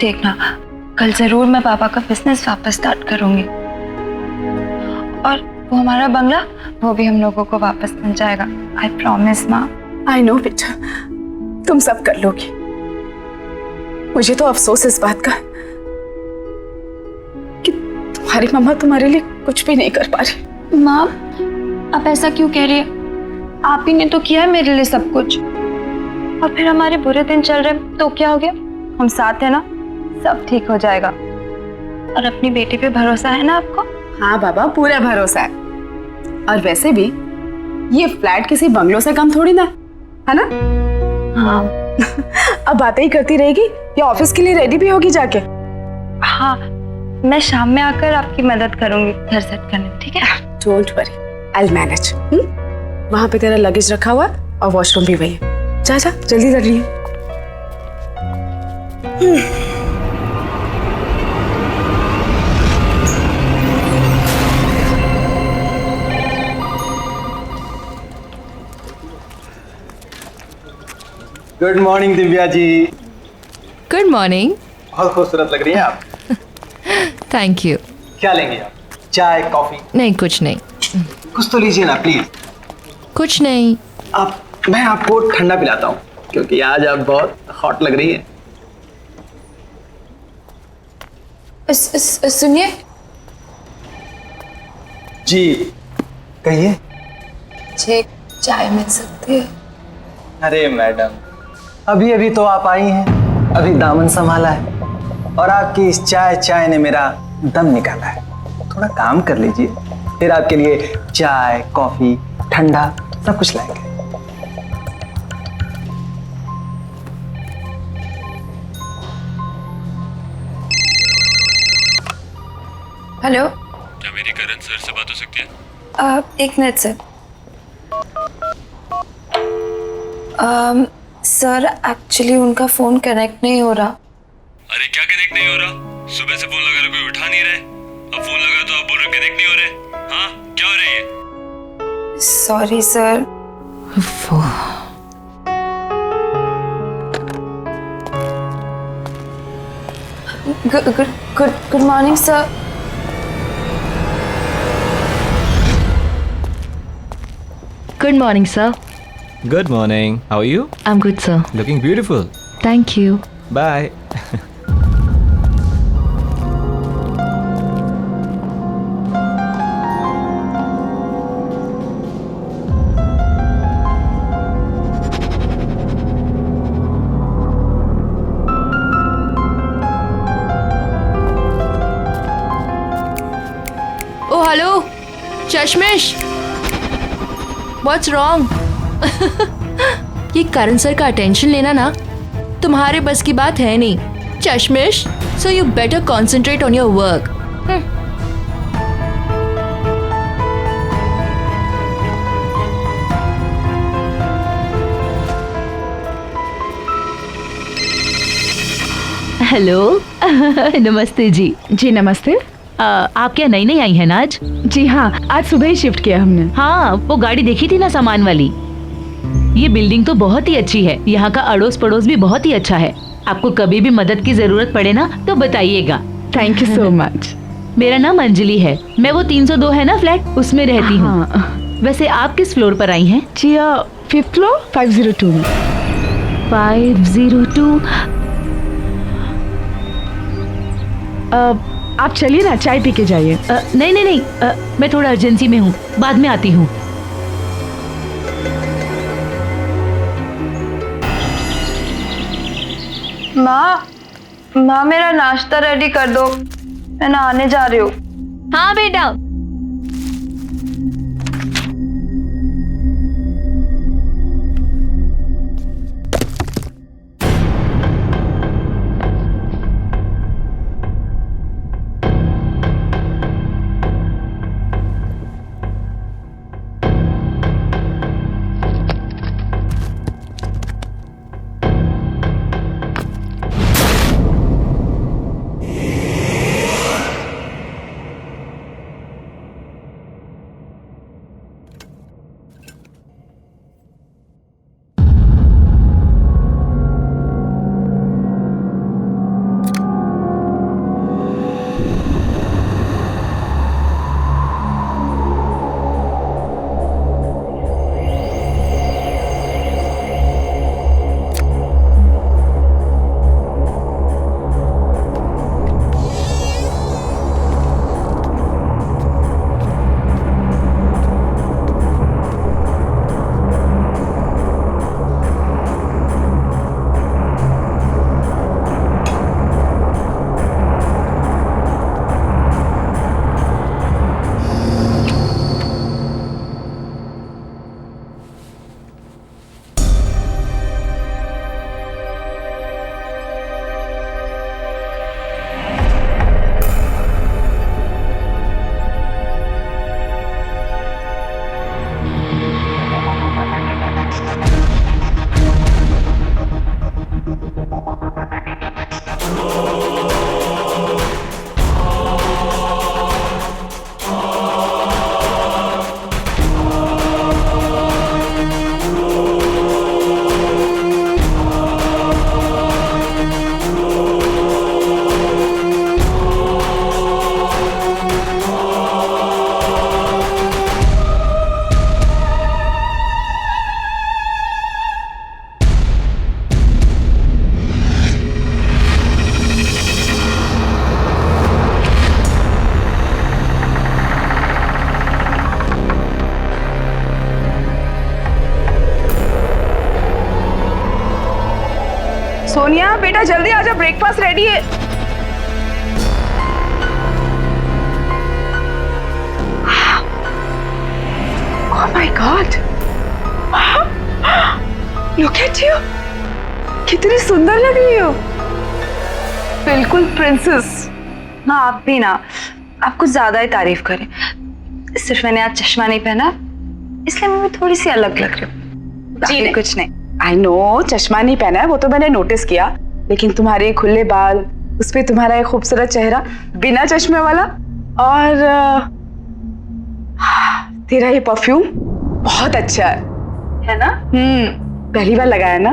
Speaker 8: देखना, कल जरूर मैं पापा का बिजनेस वापस स्टार्ट करूंगी. और वो हमारा बंगला, वो भी हम लोगों को वापस मिल जाएगा. आई प्रॉमिस माँ.
Speaker 7: आई नो बेटा, तुम सब कर लोगी. मुझे तो अफसोस इस बात का कि तुम्हारी मम्मा तुम्हारे लिए कुछ भी नहीं कर पा रही.
Speaker 8: माँ, आप ऐसा क्यों कह रही है? आप ही ने तो किया है मेरे लिए सब कुछ. और फिर हमारे बुरे दिन चल रहे तो क्या हो गया? हम साथ हैं ना, सब ठीक हो जाएगा. और अपनी बेटी पे भरोसा है ना आपको?
Speaker 7: हाँ बाबा, पूरा भरोसा है. और वैसे भी ये फ्लैट किसी बंगलों से कम थोड़ी ना है ना.
Speaker 8: हाँ.
Speaker 7: अब बातें ही करती रहेगी या ऑफिस के लिए रेडी भी होगी जाके?
Speaker 8: हाँ, मैं शाम में आकर आपकी मदद करूंगी घर सेट करने में. ठीक है?
Speaker 7: Don't worry, I will manage. वहां पे तेरा लगेज रखा हुआ और वॉशरूम भी वही है. जा जा, जल्दी कर रही है.
Speaker 9: Good morning Divya ji.
Speaker 14: Good morning.
Speaker 9: बहुत खूबसूरत लग रही हैं आप.
Speaker 14: Thank you.
Speaker 9: क्या लेंगे आप? चाय, कॉफी?
Speaker 14: नहीं, कुछ नहीं.
Speaker 9: कुछ तो लीजिए ना प्लीज.
Speaker 14: कुछ नहीं.
Speaker 9: मैं आपको ठंडा पिलाता हूँ, क्योंकि आज आप बहुत हॉट लग रही हैं.
Speaker 8: सुनिए
Speaker 9: जी, कहिए.
Speaker 8: मुझे चाय मिल सकती है?
Speaker 9: अरे मैडम, अभी अभी तो आप आई हैं, अभी दामन संभाला है, और आपकी इस चाय ने मेरा दम निकाला है. थोड़ा काम कर लीजिए, फिर आपके लिए चाय, कॉफी, ठंडा सब कुछ लाएंगे.
Speaker 8: हेलो.
Speaker 5: क्या मेरी करण सर से बात हो सकती है?
Speaker 8: एक मिनट सर. सर एक्चुअली उनका फोन कनेक्ट नहीं हो रहा।
Speaker 15: अरे क्या कनेक्ट नहीं हो रहा? सुबह से फोन लगा रहे, कोई उठा नहीं रहे। अब फोन लगा तो आप बोल रहे कनेक्ट नहीं हो रहे। हाँ, क्या हो रहा है ये?
Speaker 8: Sorry sir. Good morning sir.
Speaker 14: Good morning, sir.
Speaker 12: Good morning. How are you?
Speaker 14: I'm good, sir.
Speaker 12: Looking beautiful.
Speaker 14: Thank you.
Speaker 12: Bye.
Speaker 14: Oh, hello. चश्मिश. What's wrong? ये करण सर का अटेंशन लेना ना तुम्हारे बस की बात है नहीं। चश्मिश, so you better concentrate on your work.
Speaker 16: Hello. नमस्ते जी।
Speaker 7: जी नमस्ते।
Speaker 16: आप क्या नई नई आई हैं ना आज?
Speaker 7: जी हाँ, आज सुबह ही शिफ्ट किया हमने।
Speaker 16: हाँ, वो गाड़ी देखी थी ना सामान वाली। ये बिल्डिंग तो बहुत ही अच्छी है, यहाँ का अड़ोस पड़ोस भी बहुत ही अच्छा है। आपको कभी भी मदद की जरूरत पड़े ना तो बताइएगा।
Speaker 7: Thank you so much.
Speaker 16: मेरा नाम अंजलि है, मैं वो 302 है ना फ्लैट, उसमें रहती हूँ। वैसे आप किस फ्लोर पर आई हैं?
Speaker 7: जी 5th फ्लोर 502 में।
Speaker 16: 502।
Speaker 7: आप चलिए ना, चाय पी के जाइए।
Speaker 16: नहीं नहीं नहीं, मैं थोड़ा अर्जेंसी में हूँ, बाद में आती हूँ।
Speaker 8: माँ मेरा नाश्ता रेडी कर दो, मैं नहाने जा रही हूँ।
Speaker 14: हाँ बेटा।
Speaker 7: सोनिया बेटा जल्दी आजा, ब्रेकफास्ट रेडी है। Oh my God! Look at you! कितनी सुंदर लग रही हो, बिल्कुल प्रिंसेस।
Speaker 8: हाँ आप भी ना, आप कुछ ज्यादा ही तारीफ करें। सिर्फ मैंने आज चश्मा नहीं पहना इसलिए मैं भी थोड़ी सी अलग लग रही हूँ, बाकी कुछ नहीं।
Speaker 7: आई नो चश्मा नहीं पहना है, वो तो मैंने नोटिस किया, लेकिन तुम्हारे खुले बाल, उस पे तुम्हारा एक खूबसूरत चेहरा बिना चश्मे वाला, और तेरा ये परफ्यूम बहुत अच्छा है ना? पहली बार लगाया ना,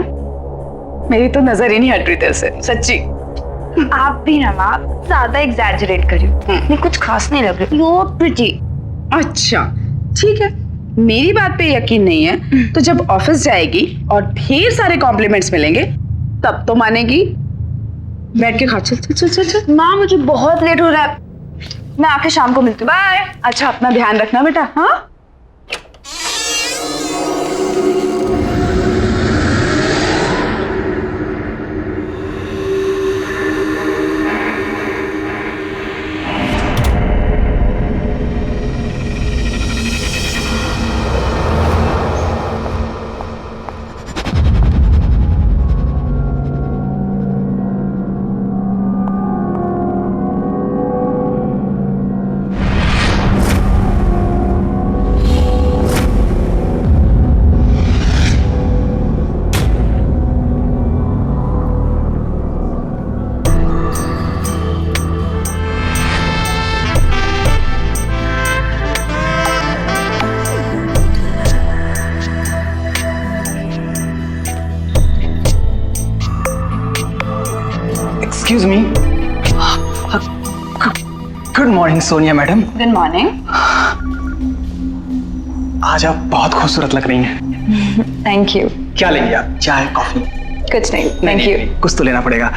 Speaker 7: मेरी तो नजर ही नहीं हट रही तेरे से, सच्ची।
Speaker 8: आप भी ना माँ ज्यादा एग्जैजरेट कर रही हो, मैं कुछ खास नहीं लग रही। You pretty.
Speaker 7: अच्छा ठीक है, मेरी बात पे यकीन नहीं है तो जब ऑफिस जाएगी और ढेर सारे कॉम्प्लीमेंट्स मिलेंगे तब तो मानेगी। बैठ के खा, चल चल चल चल चल।
Speaker 8: माँ मुझे बहुत लेट हो रहा है, मैं आके शाम को मिलती हूँ।
Speaker 7: बाय। अच्छा अपना ध्यान रखना बेटा। हाँ
Speaker 9: excuse me. Good morning Sonia madam.
Speaker 7: Good morning.
Speaker 9: आज आप बहुत खूबसूरत लग रही हैं।
Speaker 8: Thank you.
Speaker 9: क्या लेंगे आप, चाय कॉफी?
Speaker 8: कुछ नहीं, थैंक यू।
Speaker 9: कुछ तो लेना पड़ेगा।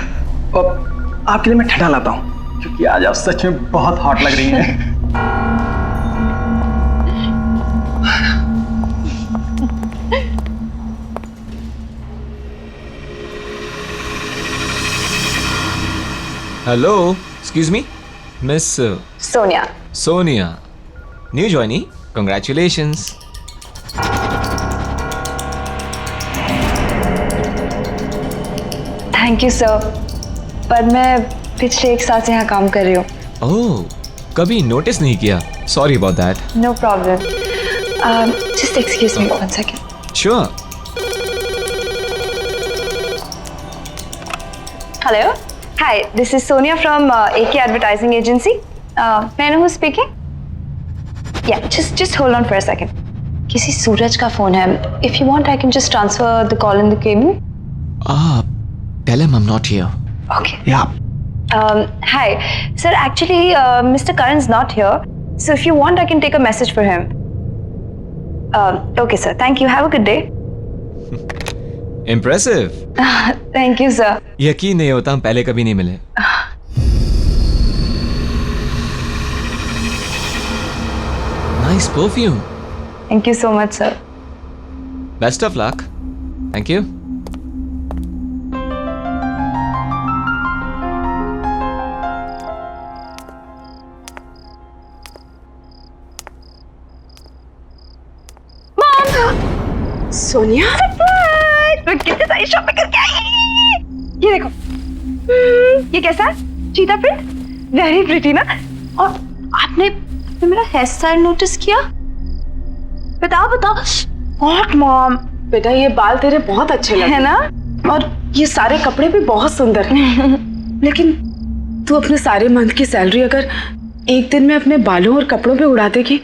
Speaker 9: और आपके लिए मैं ठंडा लाता हूँ, क्योंकि आज आप सच में बहुत हॉट लग रही हैं।
Speaker 12: Hello, excuse me, Miss
Speaker 8: Sonia.
Speaker 12: Sonia. New joinee, congratulations.
Speaker 8: Thank you sir, पर मैं पिछले 1 साल से यहाँ काम कर रही हूँ।
Speaker 12: ओह, कभी नोटिस नहीं किया। Sorry about that.
Speaker 8: No problem. Just excuse me 1 second.
Speaker 12: Sure.
Speaker 8: Hello. Hi, this is Sonia from AK Advertising Agency. May I know who's speaking? Yeah, just hold on for a second. किसी सूरज का phone है. If you want, I can just transfer the call in the cabin.
Speaker 12: Tell him I'm not here.
Speaker 8: Okay.
Speaker 9: Yeah.
Speaker 8: Hi, sir. Actually, Mr. Karan's not here. So if you want, I can take a message for him. Okay, sir. Thank you. Have a good day.
Speaker 12: Impressive.
Speaker 8: Thank you, sir.
Speaker 12: यकीन नहीं होता हम पहले कभी नहीं मिले। Nice perfume.
Speaker 8: Thank you so much, sir.
Speaker 12: Best of luck. Thank you.
Speaker 7: Sonia,
Speaker 8: मैं कितनी सारी शॉपिंग करके आई। ये देखो, ये कैसा है? चीता प्रिंट, वेरी प्रिटी ना। और आपने मेरा हेयर स्टाइल नोटिस किया? बताओ बताओ।
Speaker 7: व्हाट मॉम, बेटा ये बाल तेरे बहुत अच्छे लगे
Speaker 8: है ना,
Speaker 7: और ये सारे कपड़े भी बहुत सुंदर हैं। लेकिन तू अपने सारे मंथ की सैलरी अगर एक दिन में अपने बालों और कपड़ों पे उड़ा देगी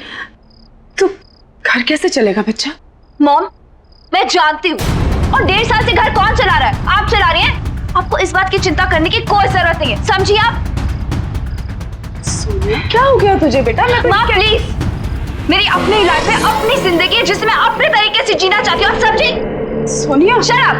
Speaker 7: तो घर कैसे चलेगा बच्चा?
Speaker 8: मॉम, मैं जानती हूँ, और 1.5 साल से घर कौन चला रहा है? आप चला रही हैं। आपको इस बात की चिंता करने की कोई जरूरत नहीं है, समझिए आप?
Speaker 7: सोनिया, क्या हो गया तुझे बेटा?
Speaker 8: माँ प्लीज, मेरी अपनी लाइफ है, अपनी जिंदगी है, जिसे मैं अपने तरीके से जीना चाहती हूँ, समझी?
Speaker 7: Sonia,
Speaker 8: shut up.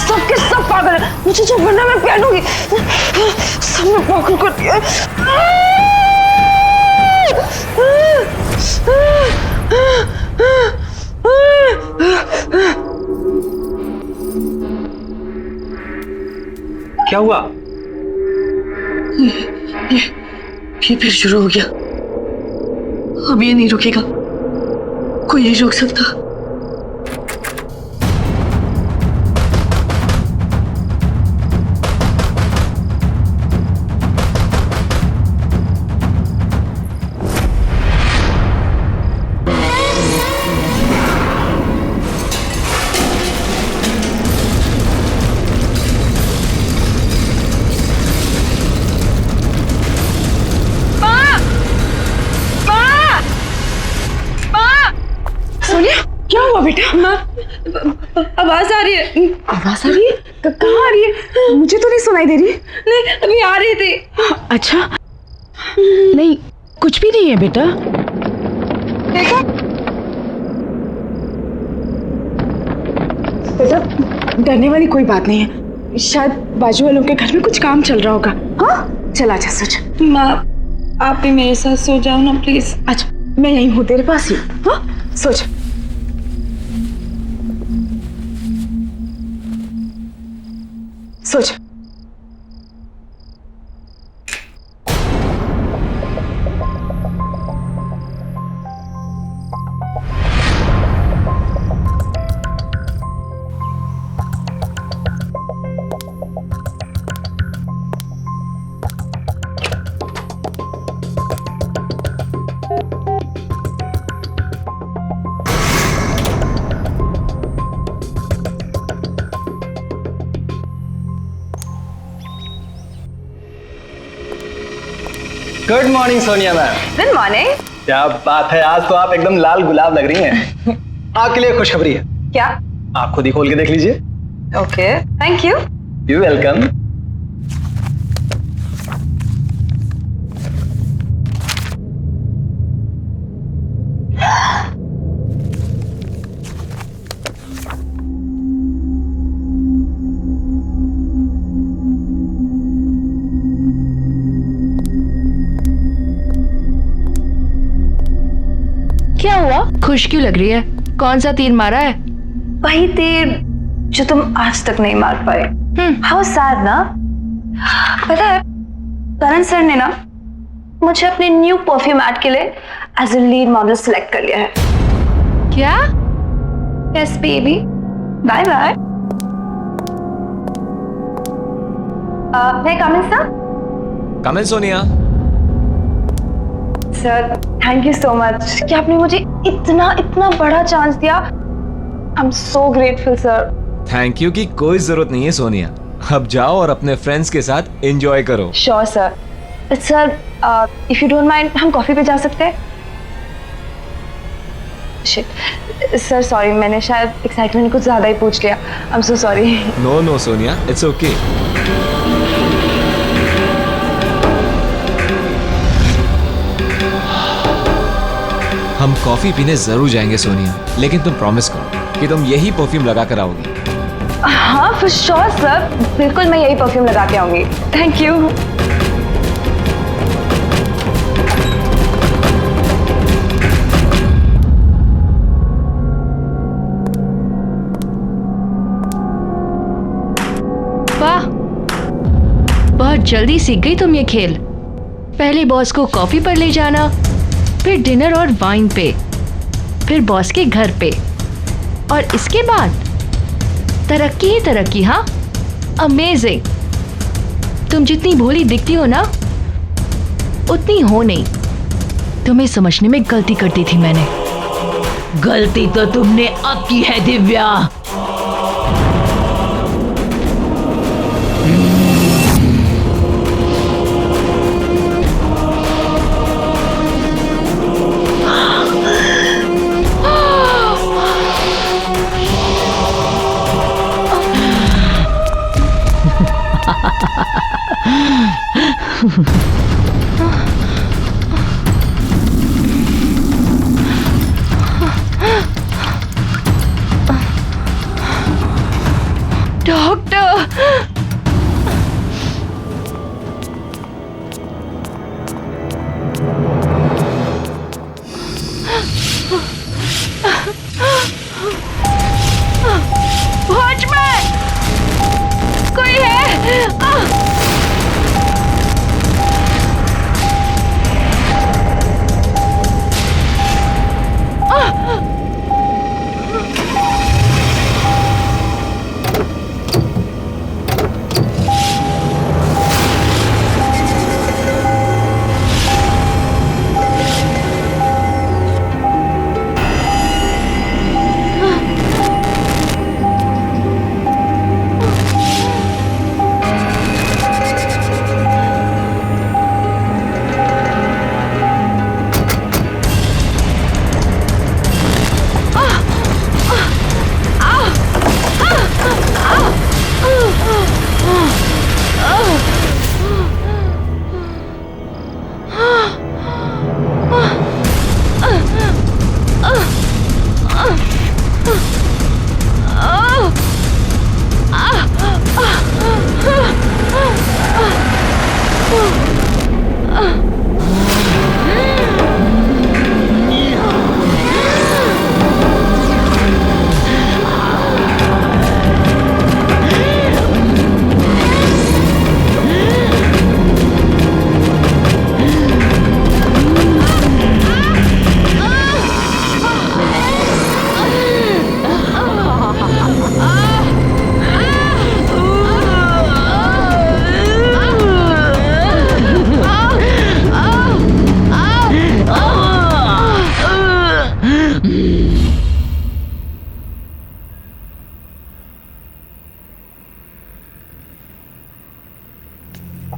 Speaker 8: सबके सब पागल है, मुझे जो बनना मैं पहनूंगी। सबने पागल कर दिया।
Speaker 9: क्या हुआ?
Speaker 7: ये फिर शुरू हो गया। अब ये नहीं रुकेगा, कोई नहीं रोक सकता। सोनिया क्या हुआ बेटा? माँ आवाज आ रही है। आवाज आ रही है? कहाँ आ रही है? मुझे तो नहीं सुनाई दे रही। नहीं अभी आ रही थी। अच्छा नहीं कुछ भी नहीं है बेटा। देखा बेटा डरने वाली कोई बात नहीं है, शायद बाजू वालों के घर में कुछ काम चल रहा होगा। हाँ चल आजा सोच। माँ आप भी मेरे साथ सो जाओ ना प्लीज। अच्छा मैं यहीं हूँ तेरे पास ही। हाँ सोच। सोच।
Speaker 9: Good morning Sonia ma'am.
Speaker 7: Good morning.
Speaker 9: क्या बात है, आज तो आप एकदम लाल गुलाब लग रही हैं। आपके लिए खुशखबरी है।
Speaker 7: क्या?
Speaker 9: आप खुद ही खोल के देख लीजिए।
Speaker 7: Okay thank you.
Speaker 9: You welcome.
Speaker 14: क्या हुआ? खुश क्यों लग रही है? कौन सा तीर मारा है?
Speaker 8: वही तीर जो तुम आज तक नहीं मार पाए। हाउ सैड ना। पता है करण सर ने ना मुझे अपने न्यू परफ्यूम ऐड के लिए as a lead model select कर लिया है।
Speaker 14: क्या?
Speaker 8: Yes baby bye bye. मैं coming sir.
Speaker 12: Come in Sonia.
Speaker 8: Sir thank you so much कि आपने मुझे इतना इतना बड़ा चांस दिया। I am so grateful sir.
Speaker 12: Thank you की कोई जरूरत नहीं है सोनिया, अब जाओ और अपने फ्रेंड्स के साथ एंजॉय करो।
Speaker 8: Sure sir. Sir if you don't mind हम कॉफी पे जा सकते हैं? शिट सर सॉरी, मैंने शायद एक्साइटमेंट कुछ ज्यादा ही पूछ लिया। I am so sorry.
Speaker 12: No no Sonia it's okay. हम कॉफी पीने जरूर जाएंगे सोनिया, लेकिन तुम प्रॉमिस करो कि तुम यही परफ्यूम लगा कर आओगी।
Speaker 8: हाँ फॉर श्योर सर, बिल्कुल मैं यही परफ्यूम लगा के आऊंगी। Thank you.
Speaker 14: वाह बहुत जल्दी सीख गई तुम ये खेल। पहले बॉस को कॉफी पर ले जाना, फिर डिनर और वाइन पे, फिर बॉस के घर पे, और इसके बाद तरक्की ही तरक्की। हाँ अमेजिंग। तुम जितनी भोली दिखती हो ना उतनी हो नहीं। तुम्हें समझने में गलती कर दी थी मैंने।
Speaker 16: गलती तो तुमने अब की है दिव्या।
Speaker 14: डॉक्टर वॉचमैन कोई है?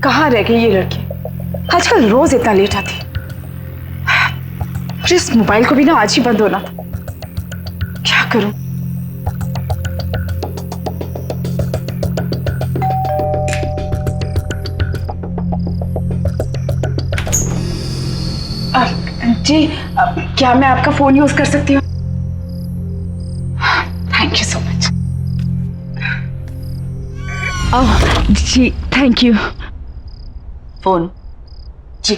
Speaker 7: कहाँ रह गई ये लड़की? आजकल रोज इतना लेट आती। और इस मोबाइल को भी ना आज ही बंद होना था। क्या करूं? जी क्या मैं आपका फोन यूज कर सकती हूँ? Thank you so much. जी थैंक यू। फोन जी।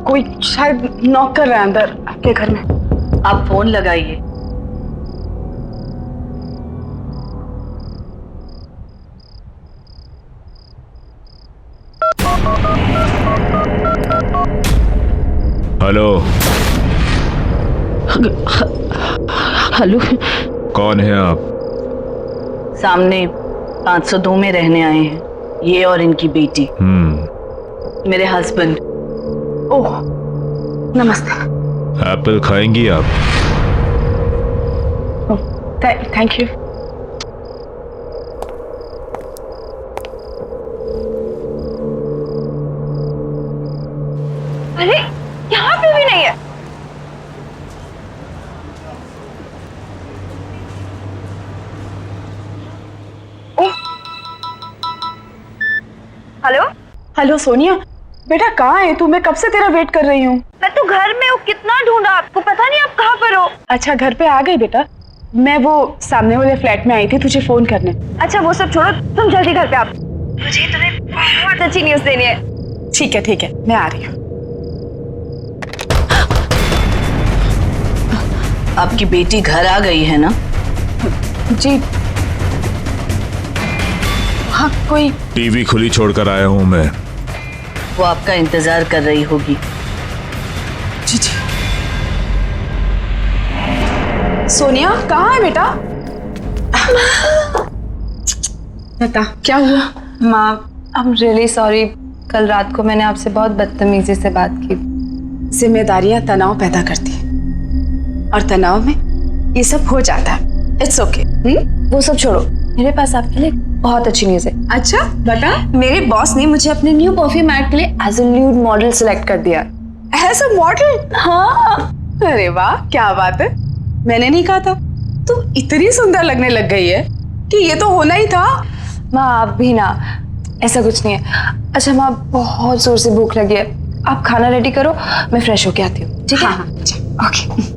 Speaker 7: कोई शायद नॉक कर रहा है अंदर आपके घर में।
Speaker 17: आप फोन लगाइए।
Speaker 5: हेलो।
Speaker 17: हेलो।
Speaker 5: कौन है आप?
Speaker 17: सामने 502 में रहने आए हैं, ये और इनकी बेटी। मेरे हस्बैंड।
Speaker 7: ओह नमस्ते।
Speaker 5: एप्पल खाएंगी आप?
Speaker 7: Thank you.
Speaker 8: अरे यहाँ पे भी नहीं है। हेलो।
Speaker 7: हेलो सोनिया, बेटा कहाँ है तू? मैं कब से तेरा वेट कर रही हूँ।
Speaker 8: मैं तो घर में हूँ, कितना ढूंढा आपको, पता नहीं आप कहाँ पर हो।
Speaker 7: अच्छा घर पे आ गई बेटा। मैं वो सामने वाले फ्लैट में आई थी तुझे फोन करने।
Speaker 8: अच्छा वो सब छोड़ो, तुम जल्दी घर पे आओ, मुझे तुम्हें बहुत अच्छी न्यूज़ देनी है।
Speaker 7: ठीक है मैं आ रही हूँ।
Speaker 17: आपकी बेटी घर आ गई है ना?
Speaker 7: जी हाँ। कोई
Speaker 5: टीवी खुली छोड़कर आया हूं मैं।
Speaker 17: वो आपका इंतजार कर रही होगी।
Speaker 7: जी जी। सोनिया कहाँ है बेटा? बता क्या हुआ?
Speaker 8: माँ आई एम रियली सॉरी, कल रात को मैंने आपसे बहुत बदतमीजी से बात की।
Speaker 7: जिम्मेदारियां तनाव पैदा करती हैं और तनाव में ये सब हो जाता है। It's okay.
Speaker 8: वो सब छोड़ो, मेरे पास आपके लिए बहुत अच्छी न्यूज़ है।
Speaker 7: अच्छा बता।
Speaker 8: मेरे बॉस ने मुझे अपने न्यू परफ्यूम ऐड के लिए as a nude model select कर दिया।
Speaker 7: As a model?
Speaker 8: हाँ।
Speaker 7: अरे वाह क्या बात है। मैंने नहीं कहा था तू इतनी सुंदर लगने लग गई है कि ये तो होना ही था।
Speaker 8: माँ आप भी ना, ऐसा कुछ नहीं है। अच्छा माँ बहुत जोर से भूख लगी है, आप खाना रेडी करो, मैं फ्रेश होके आती हूँ। ठीक है?
Speaker 7: हाँ okay.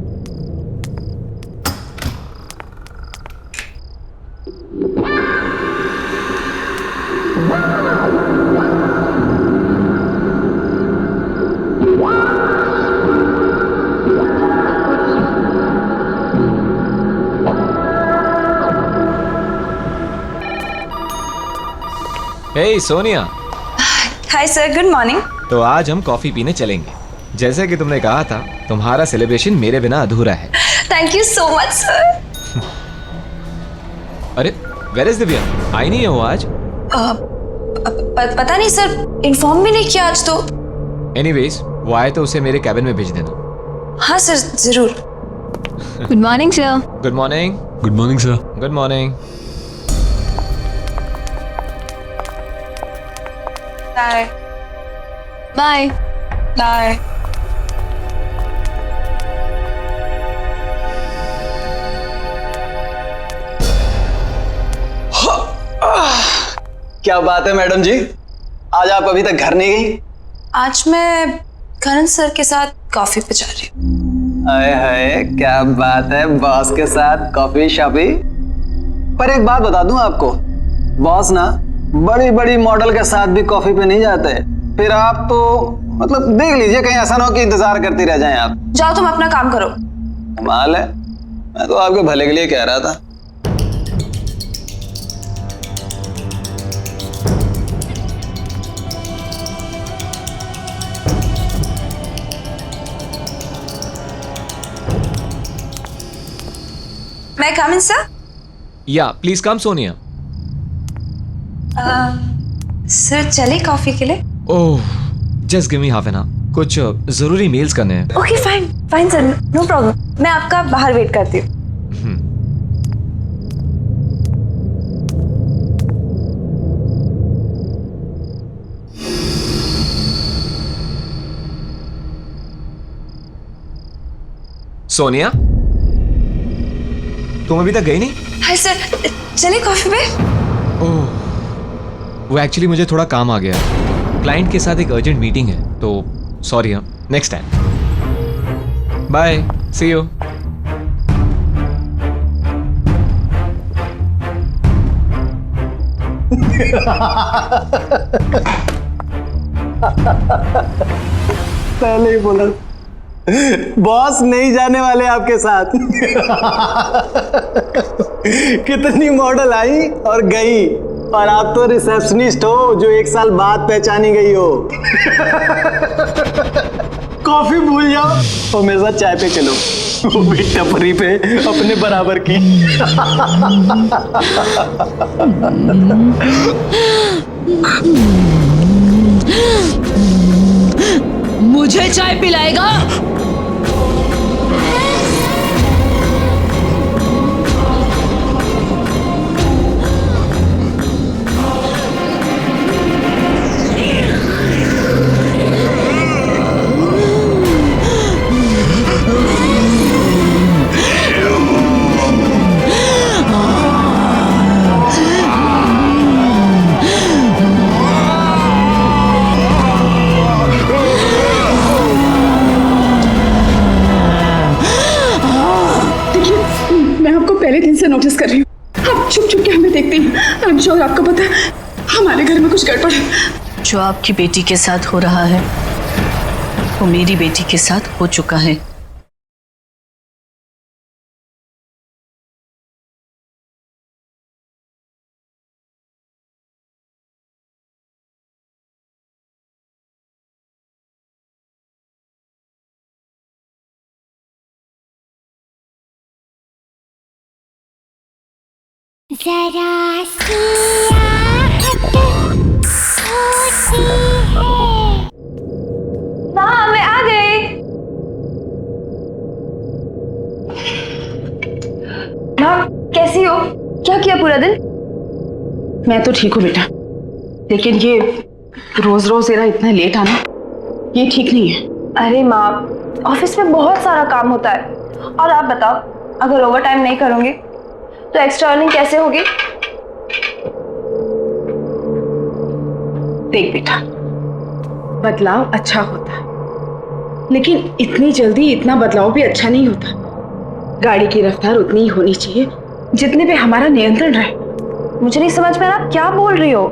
Speaker 12: Hey Sonia.
Speaker 8: Hi sir, good morning.
Speaker 12: तो आज हम कॉफी पीने चलेंगे। जैसे कि तुमने कहा था, तुम्हारा सेलिब्रेशन मेरे बिना अधूरा है।
Speaker 8: Thank you so much sir.
Speaker 12: अरे वेयर इज दिव्या? आई नहीं है वो आज?
Speaker 8: पता नहीं सर, इन्फॉर्म भी नहीं किया आज तो।
Speaker 12: एनीवेज वो आए तो उसे मेरे कैबिन में भेज देना।
Speaker 8: हाँ सर जरूर। Good morning sir.
Speaker 12: Good morning.
Speaker 5: Good morning sir.
Speaker 12: Good morning.
Speaker 8: Bye bye bye.
Speaker 9: क्या बात है मैडम जी, आज आप अभी तक घर नहीं गई?
Speaker 8: आज मैं करण सर के साथ कॉफी पे जा रही हूँ।
Speaker 9: हाय हाय क्या बात है, बॉस के साथ कॉफी शॉपी। पर एक बात बता दूं आपको, बॉस ना बड़ी बड़ी मॉडल के साथ भी कॉफी पे नहीं जाते। फिर आप तो मतलब देख लीजिए कहीं ऐसा ना हो कि इंतजार करती रह जाएं आप।
Speaker 8: जाओ तुम अपना काम करो।
Speaker 9: कमाल है, मैं तो आपके भले के लिए कह रहा था।
Speaker 8: मैं come in sir?
Speaker 12: Yeah please come Sonia.
Speaker 8: Sir चले कॉफी के लिए?
Speaker 12: Oh just give me half an hour, कुछ जरूरी मेल्स करने हैं।
Speaker 8: Okay fine fine sir, no problem. मैं आपका बाहर वेट करती हूँ।
Speaker 12: सोनिया तुम अभी तक गई नहीं?
Speaker 8: हाय सर, चले कॉफी पे?
Speaker 12: ओह वो एक्चुअली मुझे थोड़ा काम आ गया, क्लाइंट के साथ एक अर्जेंट मीटिंग है, तो सॉरी। हम next time. Bye, see you.
Speaker 9: पहले ही बोला बॉस नहीं जाने वाले आपके साथ। कितनी मॉडल आई और गई, और आप तो रिसेप्शनिस्ट हो जो 1 साल बाद पहचानी गई हो। कॉफी भूल जाओ और मेरे साथ चाय पे चलो, वो भी टपरी पे अपने बराबर की।
Speaker 7: मुझे चाय पिलाएगा?
Speaker 18: पहले दिन से नोटिस कर रही हूँ, आप छुप छुप के हमें देखते हैं। I'm sure आपको पता है हमारे घर में कुछ गड़बड़ है।
Speaker 17: जो आपकी बेटी के साथ हो रहा है वो मेरी बेटी के साथ हो चुका है।
Speaker 11: जरा सी आहट होती है।
Speaker 8: हाँ मैं आ गई। माँ कैसी हो? क्या किया पूरा दिन?
Speaker 18: मैं तो ठीक हूँ बेटा, लेकिन ये रोज रोज तेरा इतना लेट आना ये ठीक नहीं है।
Speaker 8: अरे माँ, ऑफिस में बहुत सारा काम होता है, और आप बताओ अगर ओवर टाइम नहीं करूँगी तो एक्स्ट्रा अर्निंग कैसे होगी?
Speaker 18: देख बेटा, बदलाव अच्छा होता है, लेकिन इतनी जल्दी इतना बदलाव भी अच्छा नहीं होता। गाड़ी की रफ्तार उतनी ही होनी चाहिए जितने पे हमारा नियंत्रण रहे।
Speaker 8: मुझे नहीं समझ में आ रहा आप क्या बोल रही हो।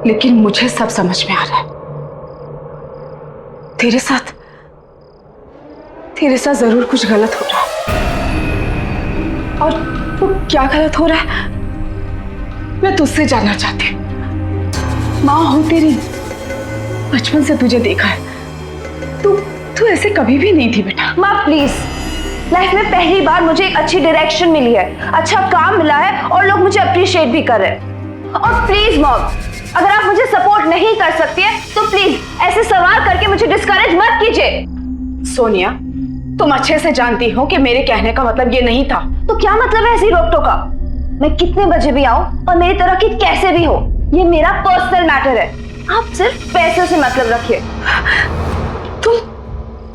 Speaker 18: लेकिन मुझे सब समझ में आ रहा है। तेरे साथ जरूर कुछ गलत हो रहा है, और वो क्या गलत हो रहा है मैं तुझसे जानना चाहती हूँ। माँ हो तेरी, बचपन से तुझे देखा है, तू ऐसे कभी भी नहीं थी बेटा।
Speaker 8: माँ प्लीज, लाइफ में पहली बार मुझे एक अच्छी डायरेक्शन मिली है, अच्छा काम मिला है, और लोग मुझे अप्रिशिएट भी कर रहे हैं। और प्लीज मॉम, अगर आप मुझे सपोर्ट नहीं कर सकती है तो प्लीज ऐसे सवाल करके मुझे डिस्करेज मत कीजिए।
Speaker 18: सोनिया, तुम अच्छे से जानती हो कि मेरे कहने का मतलब ये नहीं था।
Speaker 8: तो क्या मतलब है ऐसी रोक टोका? मैं कितने बजे भी आऊं और मेरी तरह की कैसे भी हो, ये मेरा पर्सनल मैटर है। आप सिर्फ पैसे से मतलब रखिए।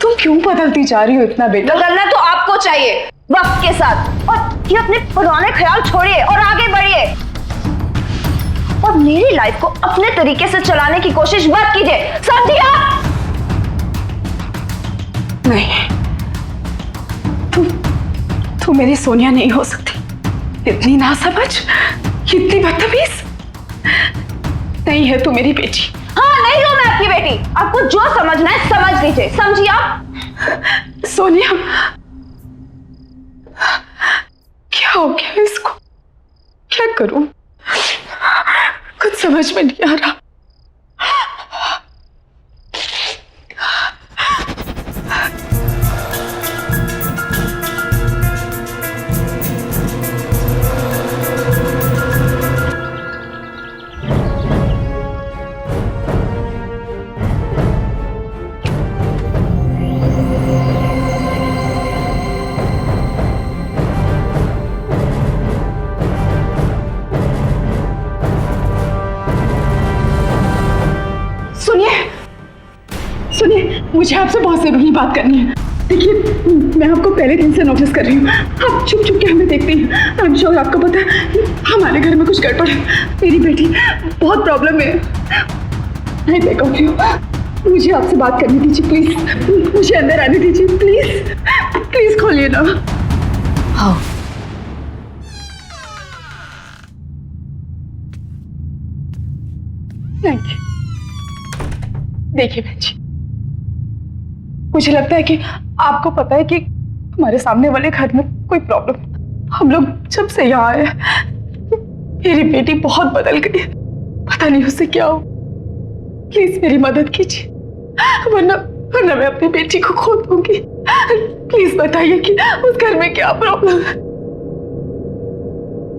Speaker 18: तुम क्यों बदलती जा रही हो इतना बेटा?
Speaker 8: बदलना तो आपको चाहिए वक्त के साथ, और ये अपने पुराने ख्याल छोड़िए और आगे बढ़िए, और मेरी लाइफ को अपने तरीके से चलाने की कोशिश मत कीजिए, समझिए आप?
Speaker 18: नहीं, तू मेरी सोनिया नहीं हो सकती। इतनी नासमझ, इतनी बदतमीज नहीं है तू मेरी बेटी।
Speaker 8: हाँ नहीं हूं मैं आपकी बेटी। आपको जो समझना है समझ लीजिए, समझिए आप?
Speaker 18: सोनिया, क्या हो गया इसको? क्या करूं? कुछ समझ में नहीं आ रहा। मुझे आपसे बहुत जरूरी बात करनी है। देखिए, मैं आपको पहले दिन से नोटिस कर रही हूँ, आप चुप चुप के हमें देखती हैं। आई एम श्योर आपको पता है हमारे घर में कुछ गड़बड़ है। मेरी बेटी बहुत प्रॉब्लम में है। देखो मुझे आपसे बात करनी दीजिए प्लीज, मुझे अंदर आने दीजिए प्लीज, प्लीज खोलिए ना।
Speaker 17: हाँ
Speaker 18: थैंक यू। देखिए बहन जी, मुझे लगता है कि आपको पता है कि हमारे सामने वाले घर में कोई प्रॉब्लम। हम लोग जब से यहाँ आए मेरी बेटी बहुत बदल गई, पता नहीं उससे क्या हो। प्लीज मेरी मदद कीजिए, वरना मैं अपनी बेटी को खो दूंगी। प्लीज बताइए कि उस घर में क्या प्रॉब्लम है।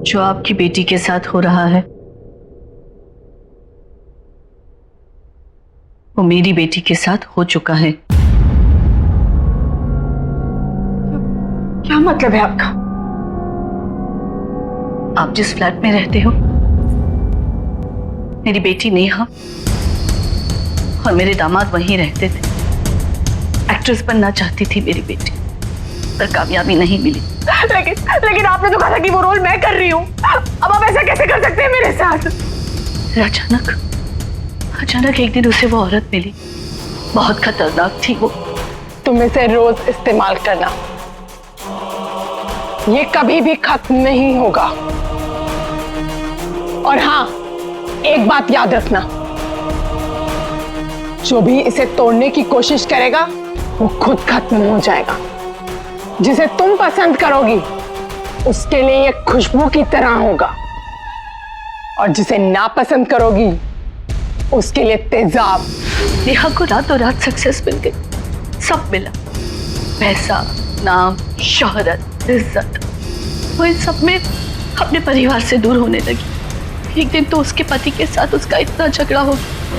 Speaker 17: जो आपकी बेटी के साथ हो रहा है वो मेरी बेटी के साथ हो चुका है।
Speaker 18: क्या मतलब है आपका?
Speaker 17: आप जिस फ्लैट में रहते हो मेरी बेटी नेहा और मेरे दामाद वहीं रहते थे। एक्ट्रेस बनना चाहती थी मेरी बेटी, पर कामयाबी नहीं मिली।
Speaker 18: लेकिन आपने तो कहा था कि वो रोल मैं कर रही हूँ। अब आप ऐसा कैसे कर सकते हैं मेरे साथ?
Speaker 17: अचानक एक दिन उसे वो औरत मिली, बहुत खतरनाक थी वो।
Speaker 18: तुम इसे रोज इस्तेमाल करना, ये कभी भी खत्म नहीं होगा। और हाँ, एक बात याद रखना, जो भी इसे तोड़ने की कोशिश करेगा वो खुद खत्म हो जाएगा। जिसे तुम पसंद करोगी उसके लिए ये खुशबू की तरह होगा, और जिसे नापसंद करोगी उसके लिए तेजाब।
Speaker 17: नेहा को रातों रात सक्सेस मिल गई, सब मिला, पैसा, नाम, शोहरत, इज्जत। वो इन सब में अपने परिवार से दूर होने लगी। एक दिन तो उसके पति के साथ उसका इतना झगड़ा हो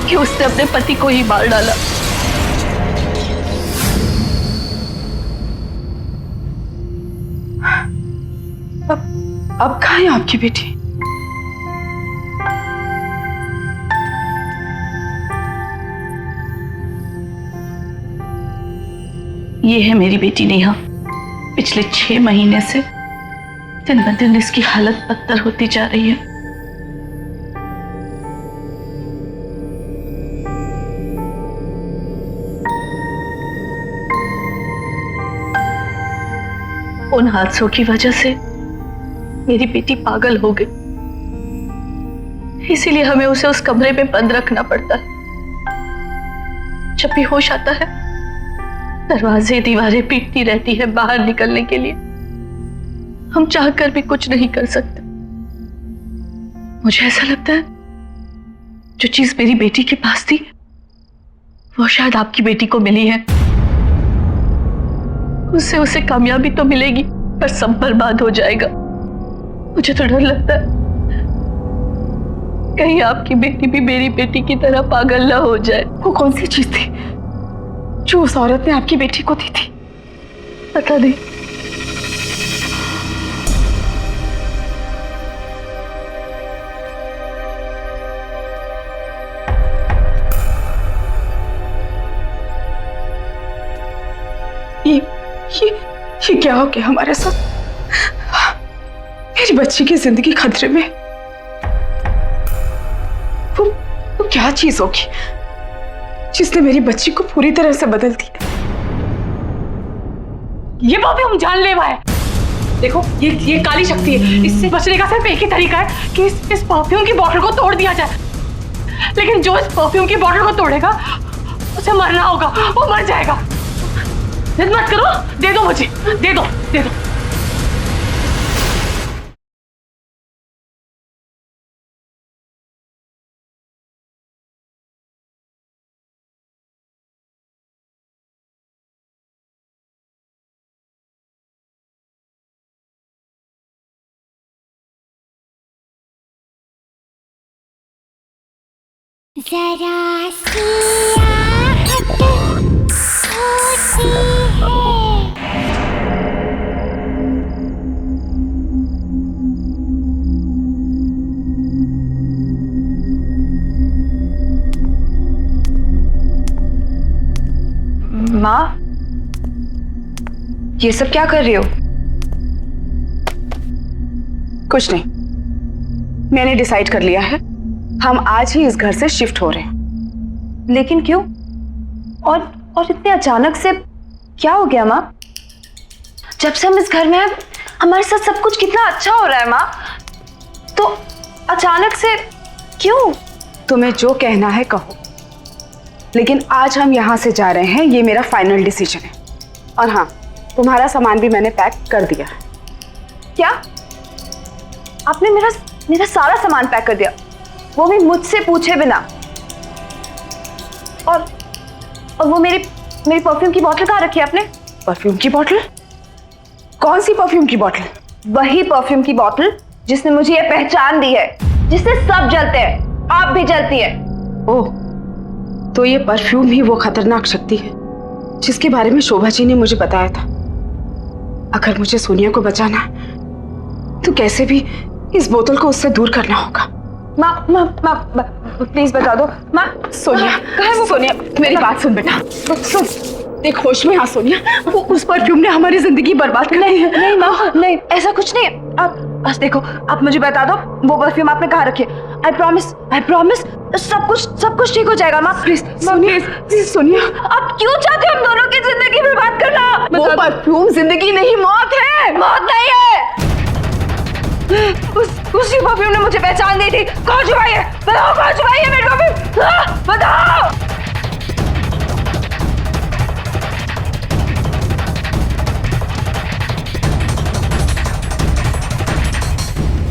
Speaker 17: कि उसने अपने पति को ही मार डाला।
Speaker 18: अब कहाँ है आपकी बेटी?
Speaker 17: ये है मेरी बेटी नेहा। पिछले 6 महीने से दिन ब दिन इसकी हालत बदतर होती जा रही है। उन हादसों की वजह से मेरी बेटी पागल हो गई, इसीलिए हमें उसे उस कमरे में बंद रखना पड़ता है। जब भी होश आता है दरवाजे दीवारें पीटती रहती है बाहर निकलने के लिए। हम चाहकर भी कुछ नहीं कर सकते। मुझे ऐसा लगता है जो चीज मेरी बेटी के पास थी वो शायद आपकी बेटी को मिली है। उससे उसे कामयाबी तो मिलेगी पर सब बर्बाद हो जाएगा। मुझे तो डर लगता है कहीं आपकी बेटी भी मेरी बेटी की तरह पागल ना हो जाए।
Speaker 18: वो कौन सी चीज थी जो उस औरत ने आपकी बेटी को दी थी?
Speaker 17: पता नहीं।
Speaker 18: ये क्या हो गया हमारे साथ? मेरी बच्ची की जिंदगी खतरे में। वो क्या चीज होगी जिसने मेरी बच्ची को पूरी तरह से बदल दिया? ये परफ्यूम जानलेवा है। देखो ये काली शक्ति है। इससे बचने का सिर्फ एक ही तरीका है कि इस परफ्यूम की बोतल को तोड़ दिया जाए। लेकिन जो इस परफ्यूम की बोतल को तोड़ेगा उसे मरना होगा, वो मर जाएगा। जिद मत करो, दे दो मुझे, दे दो।
Speaker 11: जरा सी आहट होती है।
Speaker 8: माँ, ये सब क्या कर रही हो?
Speaker 18: कुछ नहीं, मैंने डिसाइड कर लिया है, हम आज ही इस घर से शिफ्ट हो रहे हैं।
Speaker 8: लेकिन क्यों? और इतने अचानक से क्या हो गया माँ? जब से हम इस घर में हैं, हमारे साथ सब कुछ कितना अच्छा हो रहा है माँ, तो अचानक से क्यों?
Speaker 18: तुम्हें जो कहना है कहो, लेकिन आज हम यहाँ से जा रहे हैं, ये मेरा फाइनल डिसीजन है। और हाँ, तुम्हारा सामान भी मैंने पैक कर दिया है।
Speaker 8: क्या? आपने मेरा सारा सामान पैक कर दिया, वो भी मुझसे पूछे बिना? और वो मेरी परफ्यूम की बोतल कहाँ रखी है आपने?
Speaker 18: परफ्यूम की बोतल? कौन सी परफ्यूम की बोतल?
Speaker 8: वही परफ्यूम की बोतल जिसने मुझे ये पहचान दी है, जिससे सब जलते हैं, आप भी जलती है।
Speaker 18: ओह, तो ये परफ्यूम ही वो खतरनाक शक्ति है जिसके बारे में शोभा जी ने मुझे बताया था। अगर मुझे सोनिया को बचाना है तो कैसे भी इस बोतल को उससे दूर करना होगा।
Speaker 8: माँ प्लीज बता दो। माँ,
Speaker 18: सोनिया, कहाँ है वो? सोनिया, मेरी बात सुन बेटा, सुन, देख होश में आ सोनिया, वो उस परफ्यूम ने हमारी जिंदगी बर्बाद कर दी है।
Speaker 8: नहीं माँ, नहीं, ऐसा कुछ नहीं है। आप बस देखो, आप मुझे बता दो वो परफ्यूम आपने कहाँ रखी है। आई प्रॉमिस सब कुछ ठीक हो जाएगा माँ। प्लीज
Speaker 18: सोनिया,
Speaker 8: आप क्यों चाहते हो हम दोनों की जिंदगी बर्बाद करना?
Speaker 18: वो परफ्यूम जिंदगी नहीं, मौत है।
Speaker 8: मौत नहीं है, उसी परफ्यूम ने मुझे पहचान दी थी। कौन छुपाई है? बताओ, कौन छुपाई है मेरी परफ्यूम? बताओ।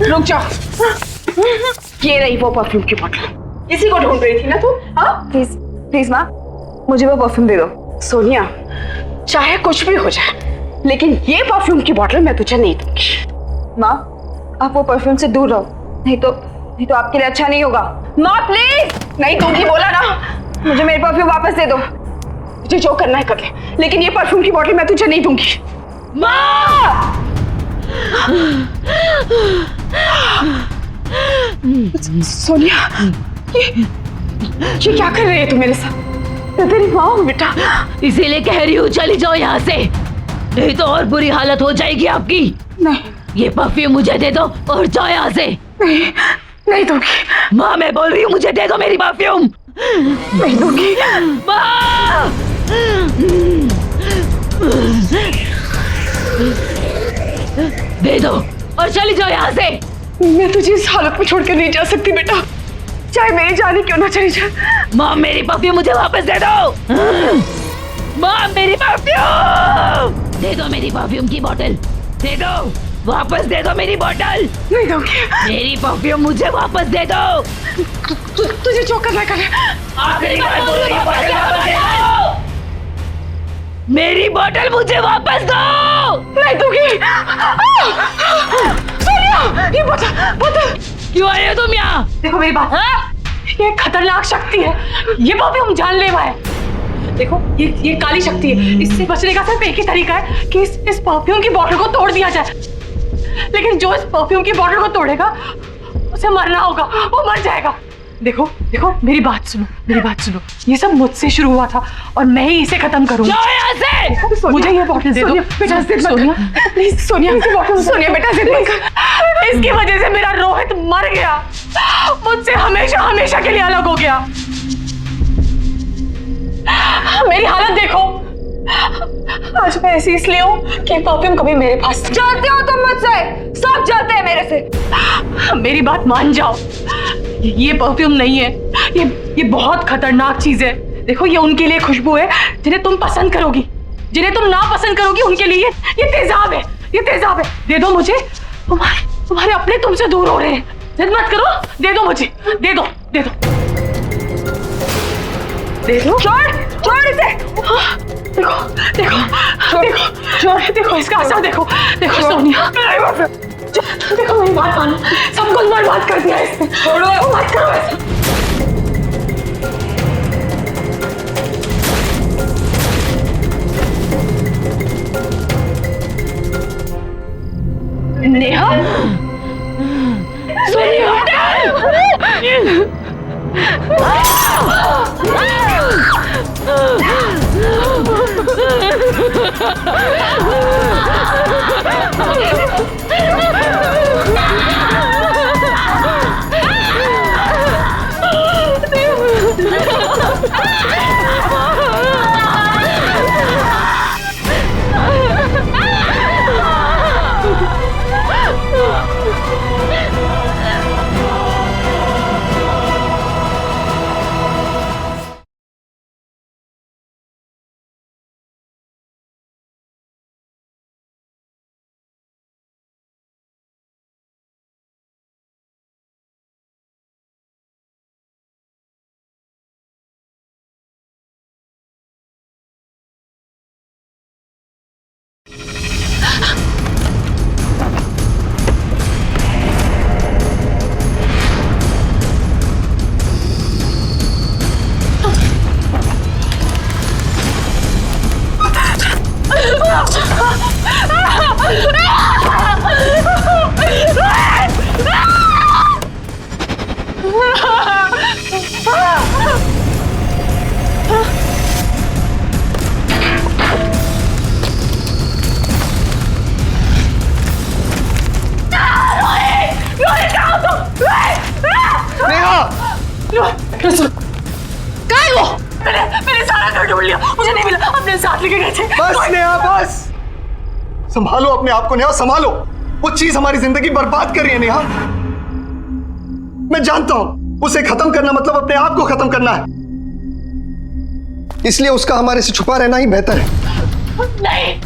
Speaker 18: रुक जाओ, ये रही वो परफ्यूम की बोतल। इसी को ढूंढ रही थी ना तू? हाँ,
Speaker 8: प्लीज माँ, मुझे वो परफ्यूम दे दो।
Speaker 18: सोनिया, चाहे कुछ भी हो जाए, लेकिन ये परफ्यूम की बोतल मैं तुझे नहीं दूंगी।
Speaker 8: माँ, आप वो परफ्यूम से दूर रहो, नहीं तो आपके लिए अच्छा नहीं होगा। माँ प्लीज।
Speaker 18: नहीं दूंगी बोला ना।
Speaker 8: मुझे मेरी परफ्यूम वापस दे दो।
Speaker 18: तुझे जो करना है कर ले, लेकिन ये परफ्यूम की बोतल मैं तुझे नहीं दूंगी।
Speaker 8: माँ!
Speaker 18: सोनिया, ये क्या कर रही है तू मेरे साथ? तेरी माँ हूँ बेटा।
Speaker 16: इसीलिए कह रही हूँ चली जाओ यहाँ से, नहीं तो और बुरी हालत हो जाएगी आपकी।
Speaker 18: नहीं,
Speaker 16: ये परफ्यूम मुझे दे दो और जाओ यहाँ से।
Speaker 18: नहीं दूंगी।
Speaker 16: माँ, मैं बोल रही हूँ मुझे दे दो मेरी परफ्यूम।
Speaker 18: नहीं दूंगी।
Speaker 16: माँ! दे दो और चली जाओ यहाँ से।
Speaker 18: मैं तुझे इस हालत में छोड़कर नहीं जा सकती बेटा, चाहे मेरी जान ही क्यों ना चली जाए।
Speaker 16: माँ, मेरी परफ्यूम मुझे वापस दे दो। माँ, मेरी परफ्यूम दे दो, मेरी परफ्यूम की बोतल दे दो, वापस दे दो मेरी बोतल।
Speaker 18: नहीं दूंगी।
Speaker 16: मेरी परफ्यूम मुझे वापस दे दो।
Speaker 18: तुझे जो करना करे।
Speaker 16: आखिरी बार बोल रही हूँ, मेरी बोतल मुझे वापस दो।
Speaker 18: नहीं दूंगी। सोनिया, ये बोतल
Speaker 16: क्यों आए हो तुम यहाँ?
Speaker 18: देखो मेरी बात, ये खतरनाक शक्ति है, ये परफ्यूम जानलेवा है। देखो ये काली शक्ति है, इससे बचने का सिर्फ एक ही तरीका है कि इस परफ्यूम की बोतल को तोड़ दिया जाए। लेकिन जो इस परफ्यूम की बोतल को तोड़ेगा उसे मरना होगा, वो मर जाएगा। देखो मेरी बात सुनो, ये सब मुझसे शुरू हुआ था और मैं ही इसे खत्म करूंगा। मुझे ये बोतल दे दो बेटा। सोनिया प्लीज, सोनिया बेटा जिद मत कर। इसकी वजह से मेरा रोहित मर गया, मुझसे हमेशा के लिए अलग हो गया। मेरी हालत देखो, आज मैं ऐसी इसलिए हूँ कि परफ्यूम कभी मेरे पास।
Speaker 8: जलते हो तुम मुझसे, सब जलते हैं मेरे से।
Speaker 18: मेरी बात मान जाओ, ये परफ्यूम नहीं है, ये बहुत खतरनाक चीज है। देखो ये उनके लिए खुशबू है जिन्हें तुम पसंद करोगी, जिन्हें तुम ना पसंद करोगी उनके लिए ये तेजाब है, ये तेजाब है। दे दो मुझे, तुम्हारे अपने तुमसे दूर हो रहे हैं। जिद मत करो, दे दो मुझे, दे दो।
Speaker 8: छोड़ इसे।
Speaker 18: देखो इसका असर देखो सोनिया, देखो मेरी बात मानो, सब कुछ बर्बाद कर दिया इसने। छोड़ो, मत करो ऐसा। नेहा, सोनिया,
Speaker 7: मैंने सारा घर ढूंढ लिया, मुझे नहीं मिला। अपने साथ लेके गए थे।
Speaker 9: बस नेहा बस, संभालो अपने आप को नेहा, संभालो। वो चीज हमारी जिंदगी बर्बाद कर रही है नेहा। मैं जानता हूं उसे खत्म करना मतलब अपने आप को खत्म करना है, इसलिए उसका हमारे से छुपा रहना ही बेहतर है।
Speaker 7: नहीं,